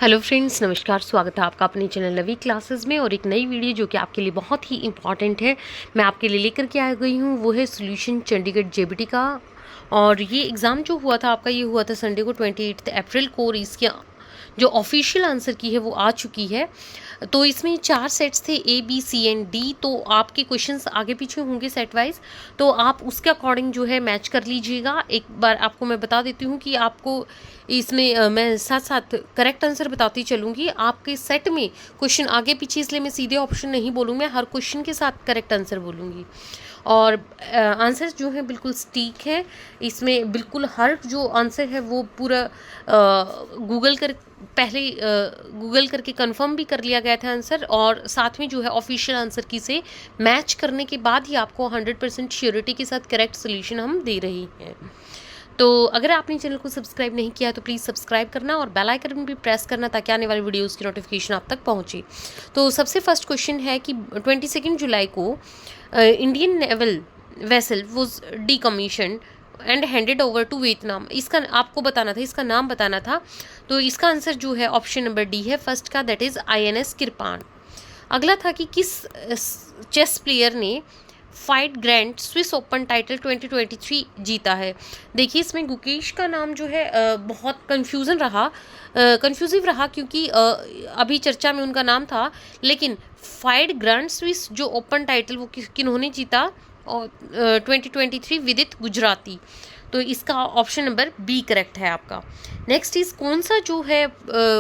Hello friends, नमस्कार। स्वागत है आपका अपने चैनल लवी क्लासेस में और एक नई वीडियो जो कि आपके लिए बहुत ही इंपॉर्टेंट है मैं आपके लिए लेकर के आ गई हूँ। वो है सॉल्यूशन चंडीगढ़ जेबीटी का। और ये एग्ज़ाम जो हुआ था आपका, ये हुआ था संडे को 28 अप्रैल को। और इसके जो ऑफिशियल आंसर की है वो आ चुकी है। तो इसमें 4 सेट्स थे, A B C and D. तो आपके क्वेश्चंस आगे पीछे होंगे सेट वाइज, तो आप उसके अकॉर्डिंग जो है मैच कर लीजिएगा। एक बार आपको मैं बता देती हूँ कि आपको इसमें मैं साथ साथ करेक्ट आंसर बताती चलूँगी। आपके सेट में क्वेश्चन आगे पीछे, इसलिए मैं सीधे ऑप्शन नहीं बोलूँगी, मैं हर क्वेश्चन के साथ करेक्ट आंसर बोलूँगी। और आंसर जो है बिल्कुल सटीक है। इसमें बिल्कुल हर जो आंसर है वो पूरा गूगल करके कंफर्म भी कर लिया गया था आंसर। और साथ में जो है ऑफिशियल आंसर की से मैच करने के बाद ही आपको 100% श्योरिटी के साथ करेक्ट सोल्यूशन हम दे रहे हैं। तो अगर आपने चैनल को सब्सक्राइब नहीं किया तो प्लीज़ सब्सक्राइब करना और बेल आइकन भी प्रेस करना ताकि आने वाली वीडियोस की नोटिफिकेशन आप तक पहुंचे। तो सबसे फर्स्ट क्वेश्चन है कि 22 जुलाई को Indian naval vessel was decommission and handed over to Vietnam. इसका आपको बताना था, इसका नाम बताना था। तो इसका आंसर जो है ऑप्शन नंबर डी है फर्स्ट का, दैट इज़ INS किरपान। अगला था कि किस चेस प्लेयर ने fight grand Swiss open title 2023 जीता है। देखिए, इसमें गुकेश का नाम जो है बहुत कंफ्यूजिव रहा क्योंकि अभी चर्चा में उनका नाम था। लेकिन फाइट ग्रैंड स्विस जो ओपन टाइटल वो किन्होंने जीता, और 2023 विदित गुजराती। तो इसका ऑप्शन नंबर बी करेक्ट है आपका। नेक्स्ट इज कौन सा जो है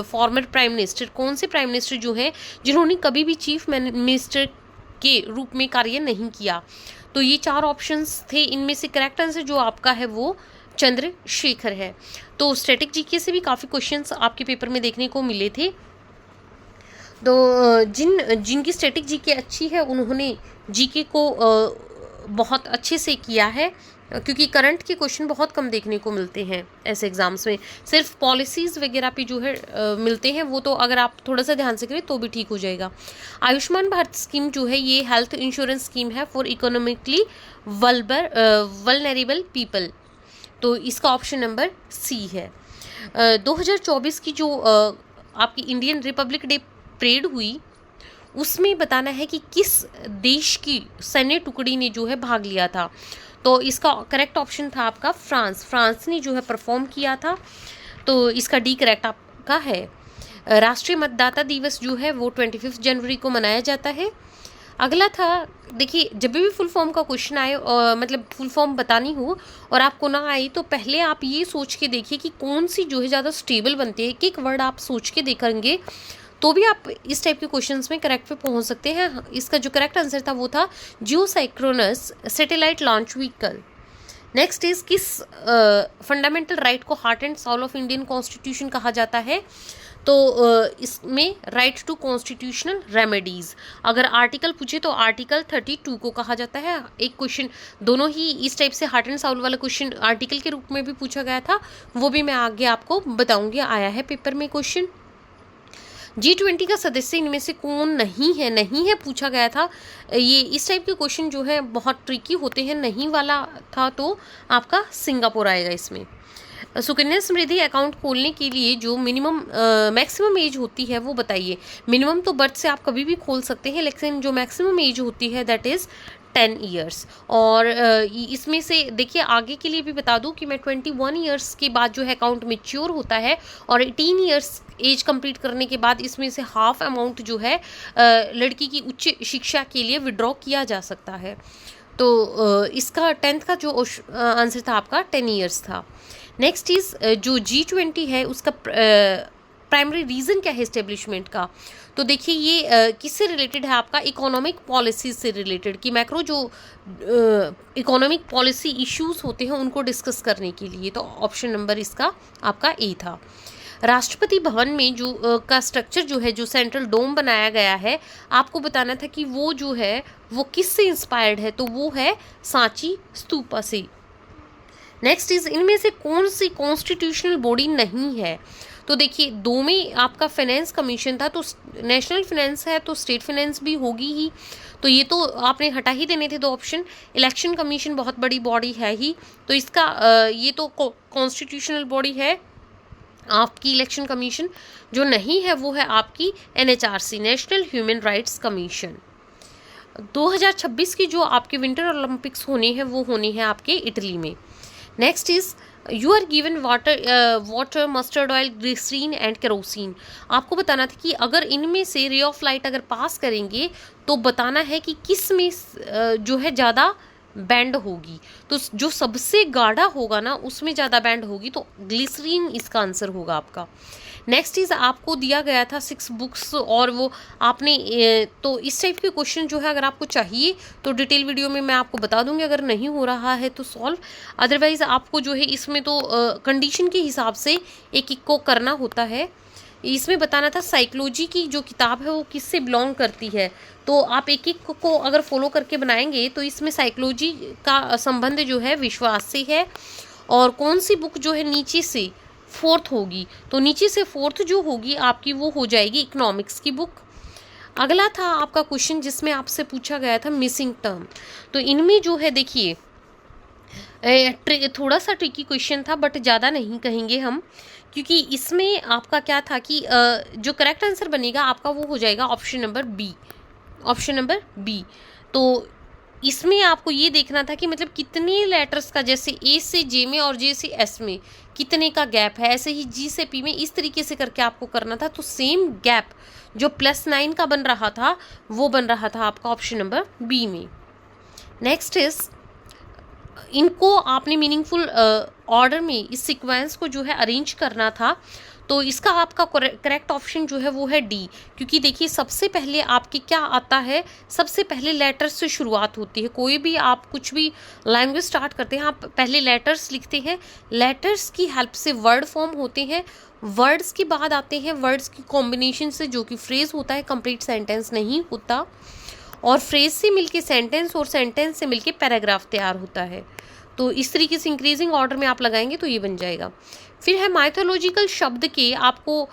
फॉर्मर प्राइम मिनिस्टर, कौन से प्राइम मिनिस्टर जो है जिन्होंने कभी भी चीफ मिनिस्टर के रूप में कार्य नहीं किया। तो ये 4 ऑप्शंस थे, इनमें से करेक्ट आंसर जो आपका है वो चंद्रशेखर है। तो स्टैटिक जीके से भी काफ़ी क्वेश्चंस आपके पेपर में देखने को मिले थे। तो जिनकी स्टैटिक जीके अच्छी है उन्होंने जीके को बहुत अच्छे से किया है, क्योंकि करंट के क्वेश्चन बहुत कम देखने को मिलते हैं ऐसे एग्जाम्स में। सिर्फ पॉलिसीज़ वगैरह पे जो है मिलते हैं, वो तो अगर आप थोड़ा सा ध्यान से करें तो भी ठीक हो जाएगा। आयुष्मान भारत स्कीम जो है ये हेल्थ इंश्योरेंस स्कीम है फॉर इकोनॉमिकली वल्नरेबल पीपल। तो इसका ऑप्शन नंबर सी है। 2024 की जो आपकी इंडियन रिपब्लिक डे परेड हुई, उसमें बताना है कि किस देश की सैन्य टुकड़ी ने जो है भाग लिया था। तो इसका करेक्ट ऑप्शन था आपका फ्रांस ने जो है परफॉर्म किया था। तो इसका डी करेक्ट आपका है। राष्ट्रीय मतदाता दिवस जो है वो 25 जनवरी को मनाया जाता है। अगला था, देखिए जब भी फुल फॉर्म का क्वेश्चन आए, मतलब फुल फॉर्म बतानी हो और आपको ना आए, तो पहले आप ये सोच के देखिए कि कौन सी जो है ज़्यादा स्टेबल बनती है। एक वर्ड आप सोच के देखेंगे तो भी आप इस टाइप के क्वेश्चंस में करेक्ट पे पहुंच सकते हैं। इसका जो करेक्ट आंसर था वो था geosynchronous satellite launch vehicle. Next is किस फंडामेंटल राइट को heart and soul of Indian constitution कहा जाता है। तो इसमें राइट टू कॉन्स्टिट्यूशनल रेमेडीज। अगर आर्टिकल पूछे तो आर्टिकल 32 को कहा जाता है। एक क्वेश्चन दोनों ही इस टाइप से हार्ट एंड साउल वाला क्वेश्चन आर्टिकल के रूप में भी पूछा गया था, वो भी मैं आगे आपको बताऊंगी, आया है पेपर में क्वेश्चन। G20 का सदस्य इनमें से कौन नहीं है पूछा गया था। ये इस टाइप के क्वेश्चन जो है बहुत ट्रिकी होते हैं। नहीं वाला था तो आपका सिंगापुर आएगा इसमें। सुकन्या समृद्धि अकाउंट खोलने के लिए जो मैक्सिमम एज होती है वो बताइए। मिनिमम तो बर्थ से आप कभी भी खोल सकते हैं, लेकिन जो मैक्सिमम एज होती है दैट इज़ 10 ईयर्स। और इसमें से देखिए आगे के लिए भी बता दूं कि मैं 21 ईयर्स के बाद जो है अकाउंट मेच्योर होता है, और 18 ईयर्स एज कंप्लीट करने के बाद इसमें से हाफ अमाउंट जो है लड़की की उच्च शिक्षा के लिए विड्रॉ किया जा सकता है। तो इसका 10th का जो आंसर था आपका 10 ईयर्स था। नेक्स्ट इज जो G20 है उसका प्राइमरी रीज़न क्या है इस्टेब्लिशमेंट का। तो देखिए ये किससे रिलेटेड है आपका, इकोनॉमिक पॉलिसी से रिलेटेड, कि मैक्रो जो इकोनॉमिक पॉलिसी इश्यूज होते हैं उनको डिस्कस करने के लिए। तो ऑप्शन नंबर इसका आपका ए था। राष्ट्रपति भवन में जो का स्ट्रक्चर जो है, जो सेंट्रल डोम बनाया गया है, आपको बताना था कि वो जो है वो किससे इंस्पायर्ड है। तो वो है सांची स्तूपा से। नेक्स्ट इज इनमें से कौन सी कॉन्स्टिट्यूशनल बॉडी नहीं है। तो देखिए दो में आपका फाइनेंस कमीशन था, तो नेशनल फाइनेंस है तो स्टेट फाइनेंस भी होगी ही, तो ये तो आपने हटा ही देने थे 2 ऑप्शन। इलेक्शन कमीशन बहुत बड़ी बॉडी है ही, तो इसका ये तो कॉन्स्टिट्यूशनल बॉडी है। आपकी इलेक्शन कमीशन जो नहीं है वो है आपकी NHRC, national human rights commission. 2026 की जो आपके विंटर ओलंपिक्स होने हैं वो होनी है आपके इटली में। Next is you are given water, mustard oil, glycerine and kerosene. आपको बताना था कि अगर इनमें से रे ऑफ लाइट अगर पास करेंगे तो बताना है कि किस में जो है ज़्यादा बैंड होगी। तो जो सबसे गाढ़ा होगा ना उसमें ज़्यादा बैंड होगी, तो ग्लिसरीन इसका आंसर होगा आपका। नेक्स्ट इज आपको दिया गया था 6 बुक्स और वो आपने तो इस टाइप के क्वेश्चन जो है अगर आपको चाहिए तो डिटेल वीडियो में मैं आपको बता दूंगी, अगर नहीं हो रहा है तो सॉल्व। अदरवाइज आपको जो है इसमें तो कंडीशन के हिसाब से एक एक को करना होता है। इसमें बताना था साइकोलॉजी की जो किताब है वो किससे बिलोंग करती है, तो आप एक एक को अगर फॉलो करके बनाएंगे तो इसमें साइकोलॉजी का संबंध जो है विश्वास से है। और कौन सी बुक जो है नीचे से फोर्थ होगी, तो नीचे से फोर्थ जो होगी आपकी वो हो जाएगी इकोनॉमिक्स की बुक। अगला था आपका क्वेश्चन जिसमें आपसे पूछा गया था मिसिंग टर्म। तो इनमें जो है देखिए थोड़ा सा ट्रिकी क्वेश्चन था बट ज़्यादा नहीं कहेंगे हम, क्योंकि इसमें आपका क्या था कि जो करेक्ट आंसर बनेगा आपका वो हो जाएगा option number B, option number B. तो इसमें आपको ये देखना था कि मतलब कितने लेटर्स का, जैसे ए से जे में और जे से एस में कितने का गैप है, ऐसे ही जी से पी में इस तरीके से करके आपको करना था। तो सेम गैप जो +9 का बन रहा था वो बन रहा था आपका ऑप्शन नंबर बी में। नेक्स्ट इज इनको आपने मीनिंगफुल ऑर्डर में इस सीक्वेंस को जो है अरेंज करना था। तो इसका आपका करेक्ट ऑप्शन जो है वो है डी, क्योंकि देखिए सबसे पहले आपके क्या आता है, सबसे पहले लेटर्स से शुरुआत होती है। कोई भी आप कुछ भी लैंग्वेज स्टार्ट करते हैं आप पहले लेटर्स लिखते हैं, लेटर्स की हेल्प से वर्ड फॉर्म होते हैं, वर्ड्स के बाद आते हैं वर्ड्स की कॉम्बिनेशन से जो कि फ्रेज होता है, कंप्लीट सेंटेंस नहीं होता, और फ्रेज से मिलके सेंटेंस और सेंटेंस से मिलके पैराग्राफ तैयार होता है। तो इस तरीके से इंक्रीजिंग ऑर्डर में आप लगाएंगे तो ये बन जाएगा। फिर है माइथोलॉजिकल शब्द के आपको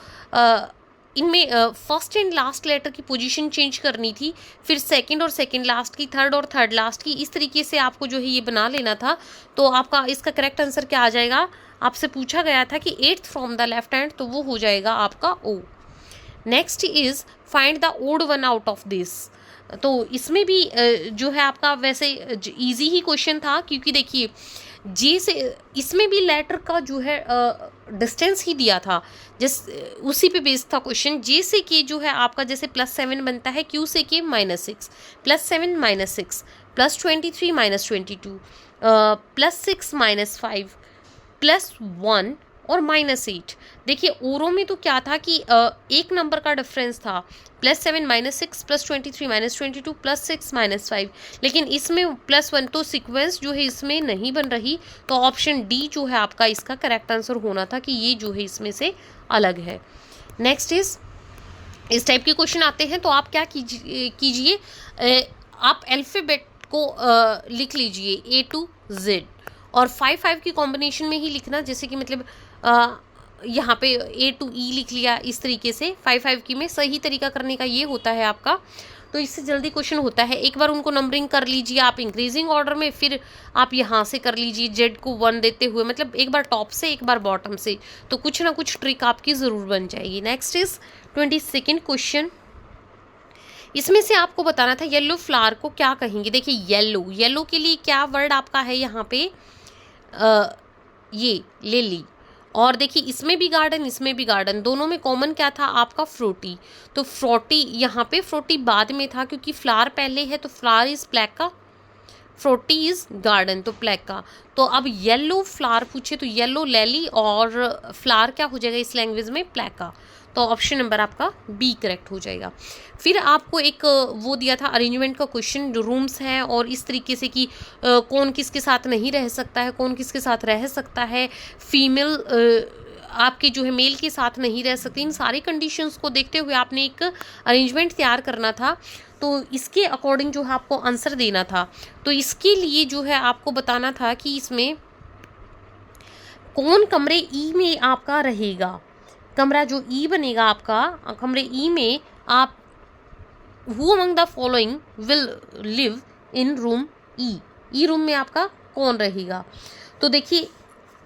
इनमें फर्स्ट एंड लास्ट लेटर की पोजीशन चेंज करनी थी, फिर सेकंड और सेकंड लास्ट की, थर्ड और थर्ड लास्ट की, इस तरीके से आपको जो है ये बना लेना था। तो आपका इसका करेक्ट आंसर क्या आ जाएगा, आपसे पूछा गया था कि 8th from the left hand, तो वो हो जाएगा आपका O. Next is find the odd one out of this. तो इसमें भी जो है आपका वैसे इजी ही क्वेश्चन था, क्योंकि देखिए जे से इसमें भी लेटर का जो है डिस्टेंस ही दिया था, जिस उसी पे बेस्ड था क्वेश्चन। जे से के जो है आपका जैसे +7 बनता है, क्यू से के -6, +7 -6, +23 -22, +6 -5, +1 और -8। देखिए ओरो में तो क्या था कि एक नंबर का डिफरेंस था, +7 -6, +23 -22, +6 -5, लेकिन इसमें +1, तो सीक्वेंस जो है इसमें नहीं बन रही। तो ऑप्शन डी जो है आपका इसका करेक्ट आंसर होना था कि ये जो है इसमें से अलग है। नेक्स्ट इस टाइप के क्वेश्चन आते हैं तो आप क्या कीजिए आप अल्फ़ाबेट को लिख लीजिए A to Z, और 5 की कॉम्बिनेशन में ही लिखना, जैसे कि मतलब यहाँ पे A to E लिख लिया, इस तरीके से 5 की में सही तरीका करने का ये होता है आपका। तो इससे जल्दी क्वेश्चन होता है। एक बार उनको नंबरिंग कर लीजिए आप इंक्रीजिंग ऑर्डर में, फिर आप यहाँ से कर लीजिए Z को 1 देते हुए, मतलब एक बार टॉप से एक बार बॉटम से, तो कुछ ना कुछ ट्रिक आपकी ज़रूर बन जाएगी। Next is 22nd question. इसमें से आपको बताना था येलो फ्लावर को क्या कहेंगे। देखिए येलो के लिए क्या वर्ड आपका है यहाँ पे, ये लिली, और देखिए इसमें भी गार्डन इसमें भी गार्डन, दोनों में कॉमन क्या था आपका फ्रूटी। तो फ्रूटी यहाँ पे फ्रूटी बाद में था, क्योंकि फ्लावर पहले है, तो फ्लावर इज ब्लैक का, फ्रूटी इज गार्डन तो ब्लैक का। तो अब येलो फ्लावर पूछे तो येलो लेली, और फ्लावर क्या हो जाएगा इस लैंग्वेज में, ब्लैक का। तो ऑप्शन नंबर आपका बी करेक्ट हो जाएगा। फिर आपको एक वो दिया था अरेंजमेंट का क्वेश्चन, जो रूम्स हैं और इस तरीके से कि कौन किसके साथ नहीं रह सकता है, कौन किसके साथ रह सकता है, फीमेल आपके जो है मेल के साथ नहीं रह सकती। इन सारी कंडीशंस को देखते हुए आपने एक अरेंजमेंट तैयार करना था, तो इसके अकॉर्डिंग जो है आपको आंसर देना था। तो इसके लिए जो है आपको बताना था कि इसमें कौन कमरे ई में आपका रहेगा, कमरा जो ई बनेगा आपका, कमरे ई में आप who among the following will live in room E, E room में आपका कौन रहेगा। तो देखिए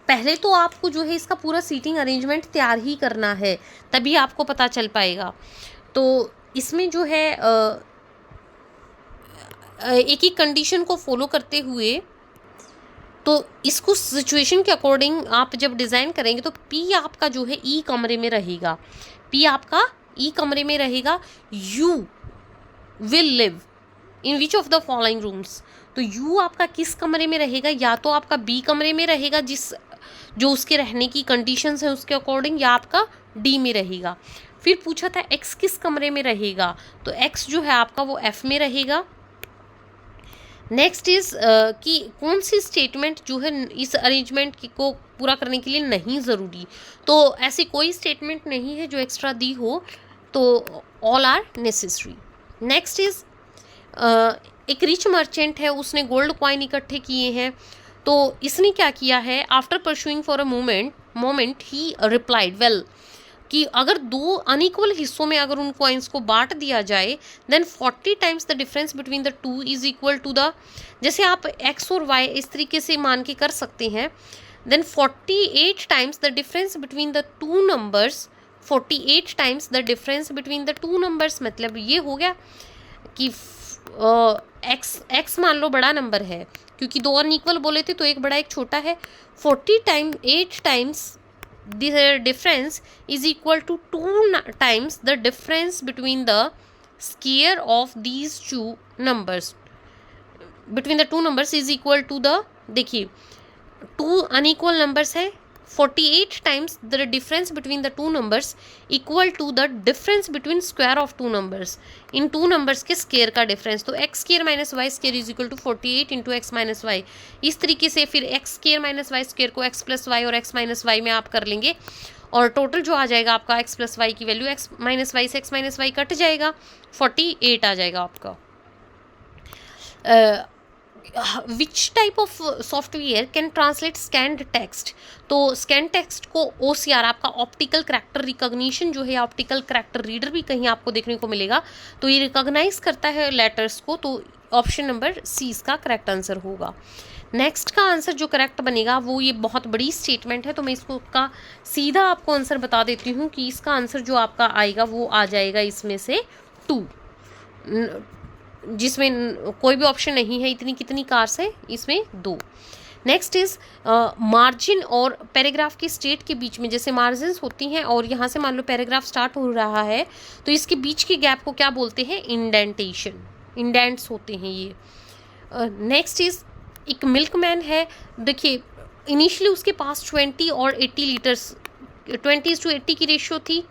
पहले तो आपको जो है इसका पूरा सीटिंग अरेंजमेंट तैयार ही करना है, तभी आपको पता चल पाएगा। तो इसमें जो है एक ही कंडीशन को फॉलो करते हुए, तो इसको सिचुएशन के अकॉर्डिंग आप जब डिज़ाइन करेंगे तो पी आपका जो है ई कमरे में रहेगा, पी आपका ई कमरे में रहेगा। You will live in which of the following rooms, तो यू आपका किस कमरे में रहेगा, या तो आपका बी कमरे में रहेगा जो उसके रहने की कंडीशंस है उसके अकॉर्डिंग, या आपका डी में रहेगा। फिर पूछा था एक्स किस कमरे में रहेगा, तो एक्स जो है आपका वो एफ में रहेगा। नेक्स्ट इज कि कौन सी स्टेटमेंट जो है इस अरेंजमेंट को पूरा करने के लिए नहीं ज़रूरी, तो ऐसी कोई स्टेटमेंट नहीं है जो एक्स्ट्रा दी हो, तो all are necessary. Next is एक रिच मर्चेंट है, उसने गोल्ड कॉइन इकट्ठे किए हैं, तो इसने क्या किया है, after pursuing for a moment he replied well, कि अगर दो अनइक्वल हिस्सों में अगर उन कॉइन्स को बांट दिया जाए then 40 times the difference between the two is equal to the, जैसे आप एक्स और वाई इस तरीके से मान के कर सकते हैं, then 48 times the difference between the two numbers, 48 times the difference between the two numbers, मतलब ये हो गया कि एक्स मान लो बड़ा नंबर है, क्योंकि दो अनइक्वल बोले थे तो एक बड़ा एक छोटा है, 48 times the difference is equal to 2 times the difference between the square of these two numbers, between the two numbers is equal to the, देखिए टू अनइक्वल नंबर्स है, 48 times the difference between the two numbers equal to the difference between square of two numbers, इन two numbers के square का डिफरेंस, तो X square minus Y square is equal to 48 into X minus Y. इस तरीके से फिर X square minus Y square को एक्स प्लस वाई और एक्स माइनस वाई में आप कर लेंगे, और टोटल जो आ जाएगा आपका एक्स प्लस वाई की वैल्यू एक्स माइनस वाई से एक्स माइनस वाई कट जाएगा, 48 आ जाएगा आपका। विच type of software can translate scanned text, तो स्कैन टेक्स्ट को OCR आपका ऑप्टिकल करैक्टर रिकॉग्निशन जो है, ऑप्टिकल करैक्टर रीडर भी कहीं आपको देखने को मिलेगा, तो ये रिकॉग्नाइज करता है लेटर्स को, तो ऑप्शन नंबर सी इसका करेक्ट आंसर होगा। नेक्स्ट का आंसर जो करेक्ट बनेगा वो, ये बहुत बड़ी स्टेटमेंट है तो मैं इसको का सीधा आपको आंसर बता देती हूँ कि इसका आंसर जो आपका आएगा वो आ जाएगा इसमें से 2, जिसमें कोई भी ऑप्शन नहीं है, इतनी कितनी कार्स है इसमें 2। नेक्स्ट इज मार्जिन और पैराग्राफ के स्टेट के बीच में, जैसे मार्जिन्स होती हैं और यहाँ से मान लो पैराग्राफ स्टार्ट हो रहा है तो इसके बीच के गैप को क्या बोलते हैं, इंडेंटेशन, इंडेंट्स होते हैं ये। नेक्स्ट इज एक मिल्कमैन है, देखिए इनिशियली उसके पास 20 और 80 लीटर्स 20:80 की रेशियो थी,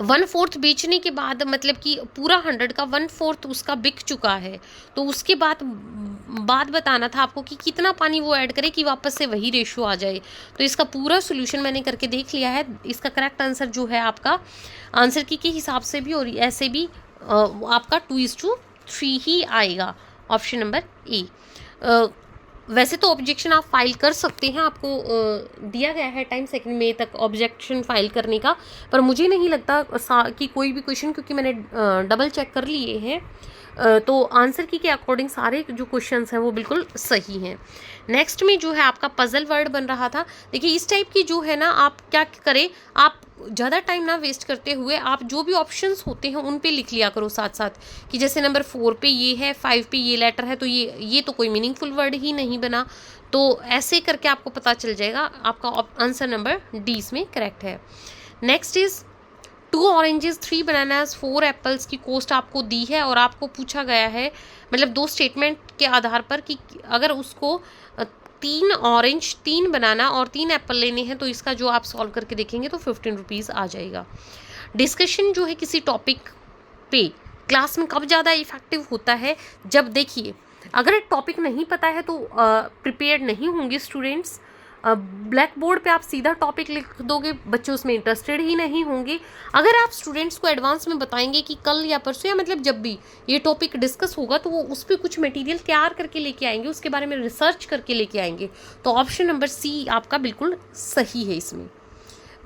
1/4 बेचने के बाद मतलब कि पूरा 100 का 1/4 उसका बिक चुका है, तो उसके बाद बताना था आपको कि कितना पानी वो ऐड करे कि वापस से वही रेशियो आ जाए। तो इसका पूरा सोल्यूशन मैंने करके देख लिया है, इसका करेक्ट आंसर जो है आपका आंसर की के हिसाब से भी और ऐसे भी आपका 2:3 ही आएगा, ऑप्शन नंबर ए। वैसे तो ऑब्जेक्शन आप फाइल कर सकते हैं, आपको दिया गया है टाइम 2 मई तक ऑब्जेक्शन फाइल करने का, पर मुझे नहीं लगता कि कोई भी क्वेश्चन, क्योंकि मैंने डबल चेक कर लिए हैं, तो आंसर की के अकॉर्डिंग सारे जो क्वेश्चंस हैं वो बिल्कुल सही हैं। नेक्स्ट में जो है आपका पजल वर्ड बन रहा था, देखिए इस टाइप की जो है ना, आप क्या करें, आप ज़्यादा टाइम ना वेस्ट करते हुए आप जो भी ऑप्शंस होते हैं उन पे लिख लिया करो साथ साथ, कि जैसे नंबर 4 पे ये है, 5 पे ये लेटर है, तो ये तो कोई मीनिंगफुल वर्ड ही नहीं बना, तो ऐसे करके आपको पता चल जाएगा। आपका आंसर नंबर डी इसमें करेक्ट है। Next is 2 oranges 3 bananas 4 apples की कॉस्ट आपको दी है और आपको पूछा गया है, मतलब 2 स्टेटमेंट के आधार पर कि अगर उसको 3 ऑरेंज 3 बनाना और 3 एप्पल लेने हैं तो इसका जो आप सॉल्व करके देखेंगे तो 15 रुपीज़ आ जाएगा। डिस्कशन जो है किसी टॉपिक पे क्लास में कब ज़्यादा इफेक्टिव होता है, जब देखिए अगर टॉपिक नहीं पता है तो प्रिपेयर्ड नहीं होंगे स्टूडेंट्स, ब्लैक बोर्ड पे आप सीधा टॉपिक लिख दोगे, बच्चे उसमें इंटरेस्टेड ही नहीं होंगे। अगर आप स्टूडेंट्स को एडवांस में बताएंगे कि कल या परसों या मतलब जब भी ये टॉपिक डिस्कस होगा तो वो उस पर कुछ मटेरियल तैयार करके लेके आएंगे, उसके बारे में रिसर्च करके लेके आएंगे, तो ऑप्शन नंबर सी आपका बिल्कुल सही है इसमें।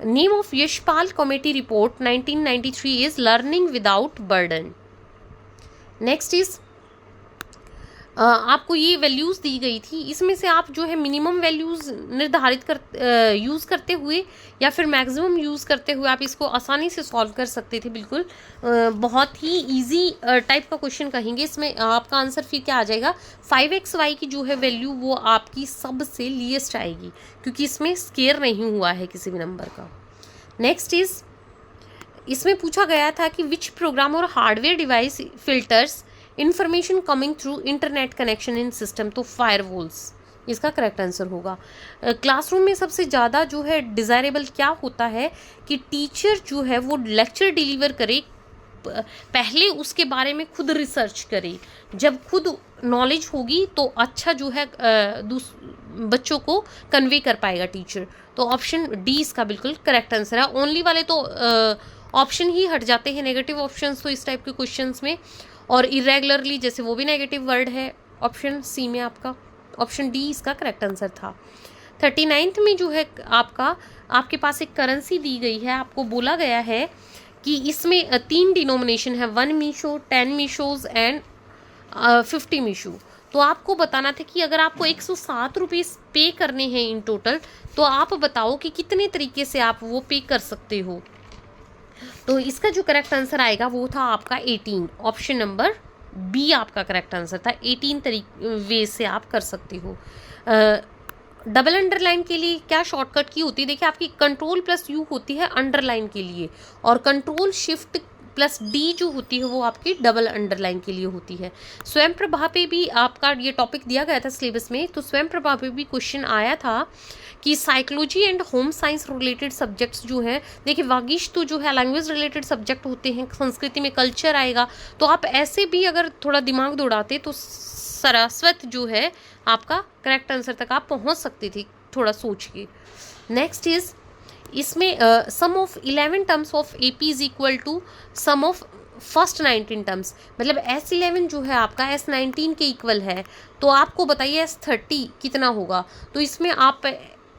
Name of Yashpal committee report 1993 is learning without burden. Next is आपको ये वैल्यूज़ दी गई थी, इसमें से आप जो है मिनिमम वैल्यूज़ निर्धारित यूज़ करते हुए या फिर मैक्सिमम यूज़ करते हुए आप इसको आसानी से सॉल्व कर सकते थे। बिल्कुल बहुत ही इजी टाइप का क्वेश्चन कहेंगे। इसमें आपका आंसर फिर क्या आ जाएगा, 5xy की जो है वैल्यू वो आपकी सबसे लीस्ट आएगी, क्योंकि इसमें स्केयर नहीं हुआ है किसी भी नंबर का। नेक्स्ट इज, इसमें पूछा गया था कि विच प्रोग्राम और hardware device filters information coming through internet connection in system, तो फायरवॉल्स इसका करेक्ट आंसर होगा। क्लासरूम में सबसे ज़्यादा जो है डिज़ायरेबल क्या होता है कि टीचर जो है वो लेक्चर डिलीवर करे, पहले उसके बारे में खुद रिसर्च करे। जब खुद नॉलेज होगी तो अच्छा जो है बच्चों को कन्वे कर पाएगा टीचर। तो ऑप्शन डी इसका बिल्कुल करेक्ट आंसर है। ओनली वाले तो ऑप्शन ही हट जाते हैं, नेगेटिव ऑप्शंस तो इस टाइप के क्वेश्चंस में, और इरेगुलरली जैसे वो भी नेगेटिव वर्ड है। ऑप्शन सी में आपका ऑप्शन डी इसका करेक्ट आंसर था। 39th में जो है आपके पास एक करेंसी दी गई है, आपको बोला गया है कि इसमें 3 डिनोमिनेशन है, 1 मीशो, 10 मीशोज एंड 50 मीशो। तो आपको बताना था कि अगर आपको 107 रुपीज़ पे करने हैं इन टोटल, तो आप बताओ कि कितने तरीके से आप वो पे कर सकते हो। तो इसका जो करेक्ट आंसर आएगा वो था आपका 18, ऑप्शन नंबर बी आपका करेक्ट आंसर था। 18 वे से आप कर सकते हो। डबल अंडरलाइन के लिए क्या शॉर्टकट की होती है, देखिए आपकी कंट्रोल प्लस यू होती है अंडरलाइन के लिए, और कंट्रोल शिफ्ट प्लस डी जो होती है वो आपकी डबल अंडरलाइन के लिए होती है। स्वयं प्रभा पे भी आपका ये टॉपिक दिया गया था सिलेबस में, तो स्वयं प्रभा पे भी क्वेश्चन आया था कि psychology and home science related subjects जो हैं, देखिए वागिश तो जो है लैंग्वेज रिलेटेड सब्जेक्ट होते हैं, संस्कृति में कल्चर आएगा, तो आप ऐसे भी अगर थोड़ा दिमाग दौड़ाते तो सरस्वत जो है आपका करेक्ट आंसर तक आप पहुंच सकती थी थोड़ा सोच के। नेक्स्ट इज, इसमें sum of 11 terms of AP is equal to sum of first 19 terms, मतलब S11 जो है आपका S19 के इक्वल है। तो आपको बताइए S30 कितना होगा। तो इसमें आप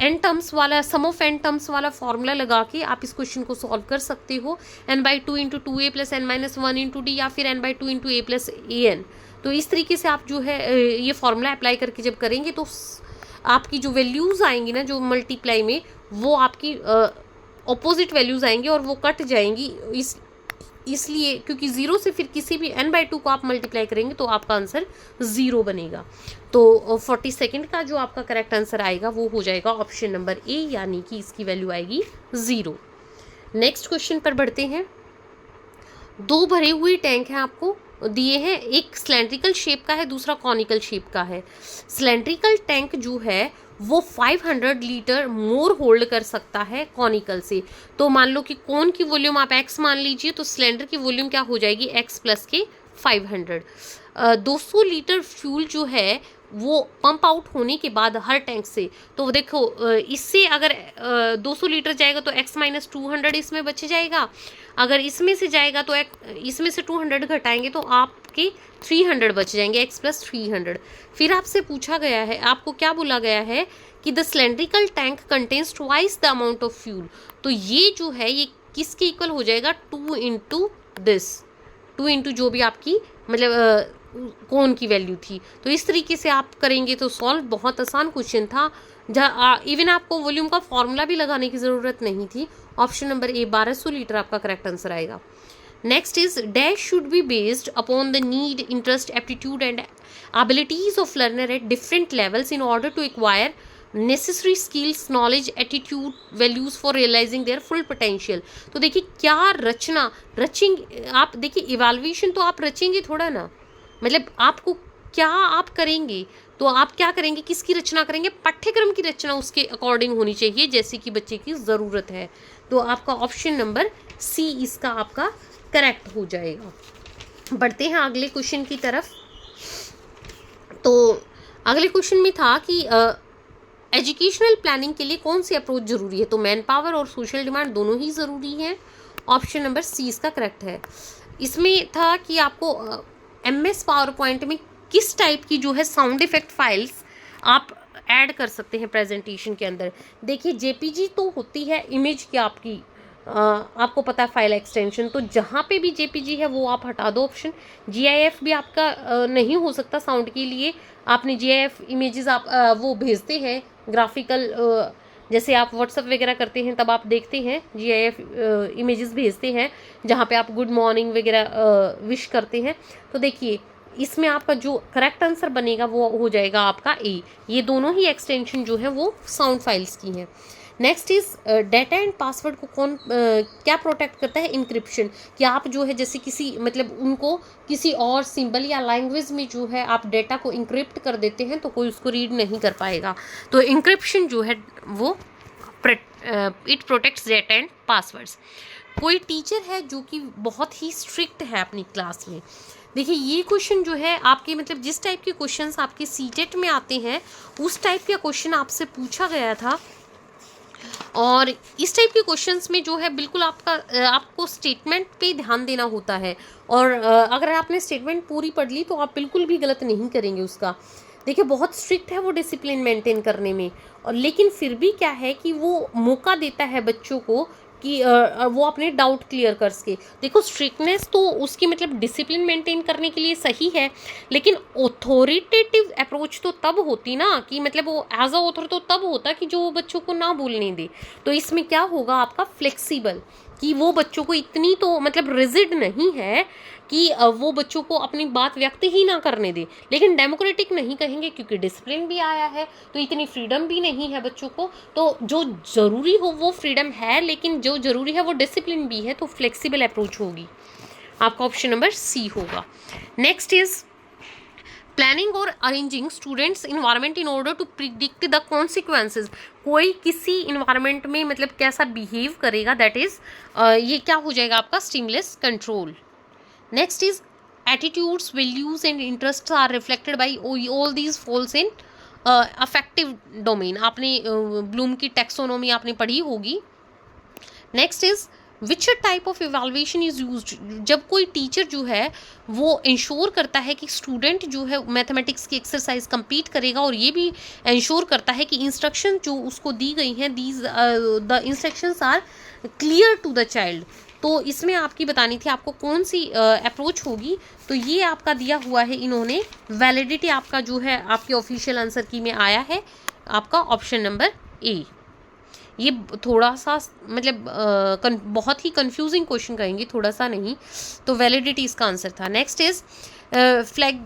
n टर्म्स वाला, सम ऑफ n टर्म्स वाला फॉर्मूला लगा के आप इस क्वेश्चन को सॉल्व कर सकते हो। n/2 × 2a + n-1 × d या फिर n/2 × a + an। तो इस तरीके से आप जो है ये फॉर्मूला अप्लाई करके जब करेंगे तो आपकी जो वैल्यूज़ आएंगी ना, जो मल्टीप्लाई में, वो आपकी ऑपोजिट वैल्यूज़ आएंगी और वो कट जाएंगी। इसलिए क्योंकि 0 से फिर किसी भी n/2 को आप मल्टीप्लाई करेंगे तो आपका आंसर 0 बनेगा। तो 42nd का जो आपका करेक्ट आंसर आएगा वो हो जाएगा ऑप्शन नंबर ए, यानी कि इसकी वैल्यू आएगी 0। नेक्स्ट क्वेश्चन पर बढ़ते हैं। 2 भरे हुए टैंक हैं आपको दिए हैं, एक सिलेंड्रिकल शेप का है, दूसरा कॉनिकल शेप का है। सिलेंड्रिकल टैंक जो है वो 500 लीटर मोर होल्ड कर सकता है कॉनिकल से। तो मान लो कि कौन की वॉल्यूम आप x मान लीजिए, तो सिलेंडर की वॉल्यूम क्या हो जाएगी x + के 500। 200 लीटर फ्यूल जो है वो पंप आउट होने के बाद हर टैंक से, तो देखो इससे अगर 200 लीटर जाएगा तो x - 200 इसमें बच जाएगा। अगर इसमें से जाएगा तो इसमें से 200 घटाएंगे तो आपके 300 बच जाएंगे, x + 300। फिर आपसे पूछा गया है, आपको क्या बोला गया है कि the cylindrical tank contains twice the amount of fuel. तो ये जो है ये किसके इक्वल हो जाएगा, 2 × दिस, 2 × जो भी आपकी मतलब कौन की वैल्यू थी। तो इस तरीके से आप करेंगे तो सॉल्व, बहुत आसान क्वेश्चन था, जहाँ इवन आपको वॉल्यूम का फॉर्मूला भी लगाने की ज़रूरत नहीं थी। ऑप्शन नंबर ए 1200 लीटर आपका करेक्ट आंसर आएगा। Next is, dash should be based upon the need, interest, aptitude and abilities of learner at different levels in order to acquire necessary skills, knowledge, attitude, values for realising their full potential. तो देखिए क्या रचेंगे आप, देखिए evaluation तो आप रचेंगे थोड़ा ना, मतलब आपको क्या आप करेंगे, तो आप क्या करेंगे, किसकी रचना करेंगे, पाठ्यक्रम की रचना उसके अकॉर्डिंग होनी चाहिए जैसे कि बच्चे की ज़रूरत है। तो आपका ऑप्शन नंबर सी इसका आपका करेक्ट हो जाएगा। बढ़ते हैं अगले क्वेश्चन की तरफ। तो अगले क्वेश्चन में था कि एजुकेशनल प्लानिंग के लिए कौन सी अप्रोच ज़रूरी है। तो मैन पावर और सोशल डिमांड दोनों ही ज़रूरी हैं। ऑप्शन नंबर सी इसका करेक्ट है। इसमें था कि आपको MS पावर पॉइंट में किस टाइप की जो है साउंड इफेक्ट फाइल्स आप ऐड कर सकते हैं प्रेजेंटेशन के अंदर। देखिए JPG तो होती है इमेज की आपकी आपको पता है फाइल एक्सटेंशन, तो जहाँ पे भी जेपीजी है वो आप हटा दो ऑप्शन। जीआईएफ भी आपका नहीं हो सकता साउंड के लिए, आपने जीआईएफ इमेजेस आप वो भेजते हैं ग्राफिकल, जैसे आप व्हाट्सअप वगैरह करते हैं तब आप देखते हैं जीआईएफ इमेजेस भेजते हैं जहाँ पे आप गुड मॉर्निंग वगैरह विश करते हैं। तो देखिए इसमें आपका जो करेक्ट आंसर बनेगा वो हो जाएगा आपका ए। ये दोनों ही एक्सटेंशन जो है वो साउंड फाइल्स की हैं। Next is data and password को कौन क्या प्रोटेक्ट करता है? इंक्रिप्शन। कि आप जो है जैसे किसी मतलब उनको किसी और सिंबल या लैंग्वेज में जो है आप डेटा को इंक्रिप्ट कर देते हैं तो कोई उसको रीड नहीं कर पाएगा। तो इंक्रिप्शन जो है वो it protects data and passwords. कोई टीचर है जो कि बहुत ही स्ट्रिक्ट है अपनी क्लास में। देखिए ये क्वेश्चन जो है आपके मतलब जिस टाइप के क्वेश्चंस आपके सीटेट में आते हैं उस टाइप का क्वेश्चन आपसे पूछा गया था, और इस टाइप के क्वेश्चंस में जो है बिल्कुल आपको स्टेटमेंट पे ध्यान देना होता है, और अगर आपने स्टेटमेंट पूरी पढ़ ली तो आप बिल्कुल भी गलत नहीं करेंगे उसका। देखिए बहुत स्ट्रिक्ट है वो डिसिप्लिन मेंटेन करने में, और लेकिन फिर भी क्या है कि वो मौका देता है बच्चों को कि वो अपने डाउट क्लियर कर सके। देखो स्ट्रिक्टनेस तो उसकी मतलब डिसिप्लिन मेंटेन करने के लिए सही है, लेकिन ऑथोरिटेटिव अप्रोच तो तब होती ना कि मतलब वो एज अ ऑथर तो तब होता कि जो वो बच्चों को ना बोलने दे। तो इसमें क्या होगा आपका फ्लेक्सिबल, कि वो बच्चों को इतनी तो मतलब रिजिड नहीं है कि वो बच्चों को अपनी बात व्यक्त ही ना करने दे, लेकिन डेमोक्रेटिक नहीं कहेंगे क्योंकि डिसिप्लिन भी आया है तो इतनी फ्रीडम भी नहीं है बच्चों को। तो जो ज़रूरी हो वो फ्रीडम है, लेकिन जो ज़रूरी है वो डिसिप्लिन भी है, तो फ्लेक्सिबल अप्रोच होगी। आपका ऑप्शन नंबर सी होगा। नेक्स्ट इज प्लानिंग और arranging students environment in order to predict the consequences. कोई किसी इन्वायरमेंट में मतलब कैसा बिहेव करेगा, दैट इज ये क्या हो जाएगा आपका stimulus control. Next is attitudes, values and interest are reflected by all these falls in affective domain. आपने ब्लूम की टैक्सोनॉमी आपने पढ़ी होगी। Next is which type of evaluation is used. जब कोई टीचर जो है वो इंश्योर करता है कि स्टूडेंट जो है मैथमेटिक्स की एक्सरसाइज कंप्लीट करेगा, और ये भी इंश्योर करता है कि इंस्ट्रक्शन जो उसको दी गई हैं these the instructions are clear to the child. तो इसमें आपकी बतानी थी आपको कौन सी अप्रोच होगी, तो ये आपका दिया हुआ है इन्होंने वैलिडिटी, आपका जो है आपके ऑफिशियल आंसर की में आया है आपका ऑप्शन नंबर ए। ये थोड़ा सा मतलब बहुत ही कंफ्यूजिंग क्वेश्चन कहेंगे, थोड़ा सा नहीं, तो वैलिडिटी इसका आंसर था। नेक्स्ट इज फ्लैग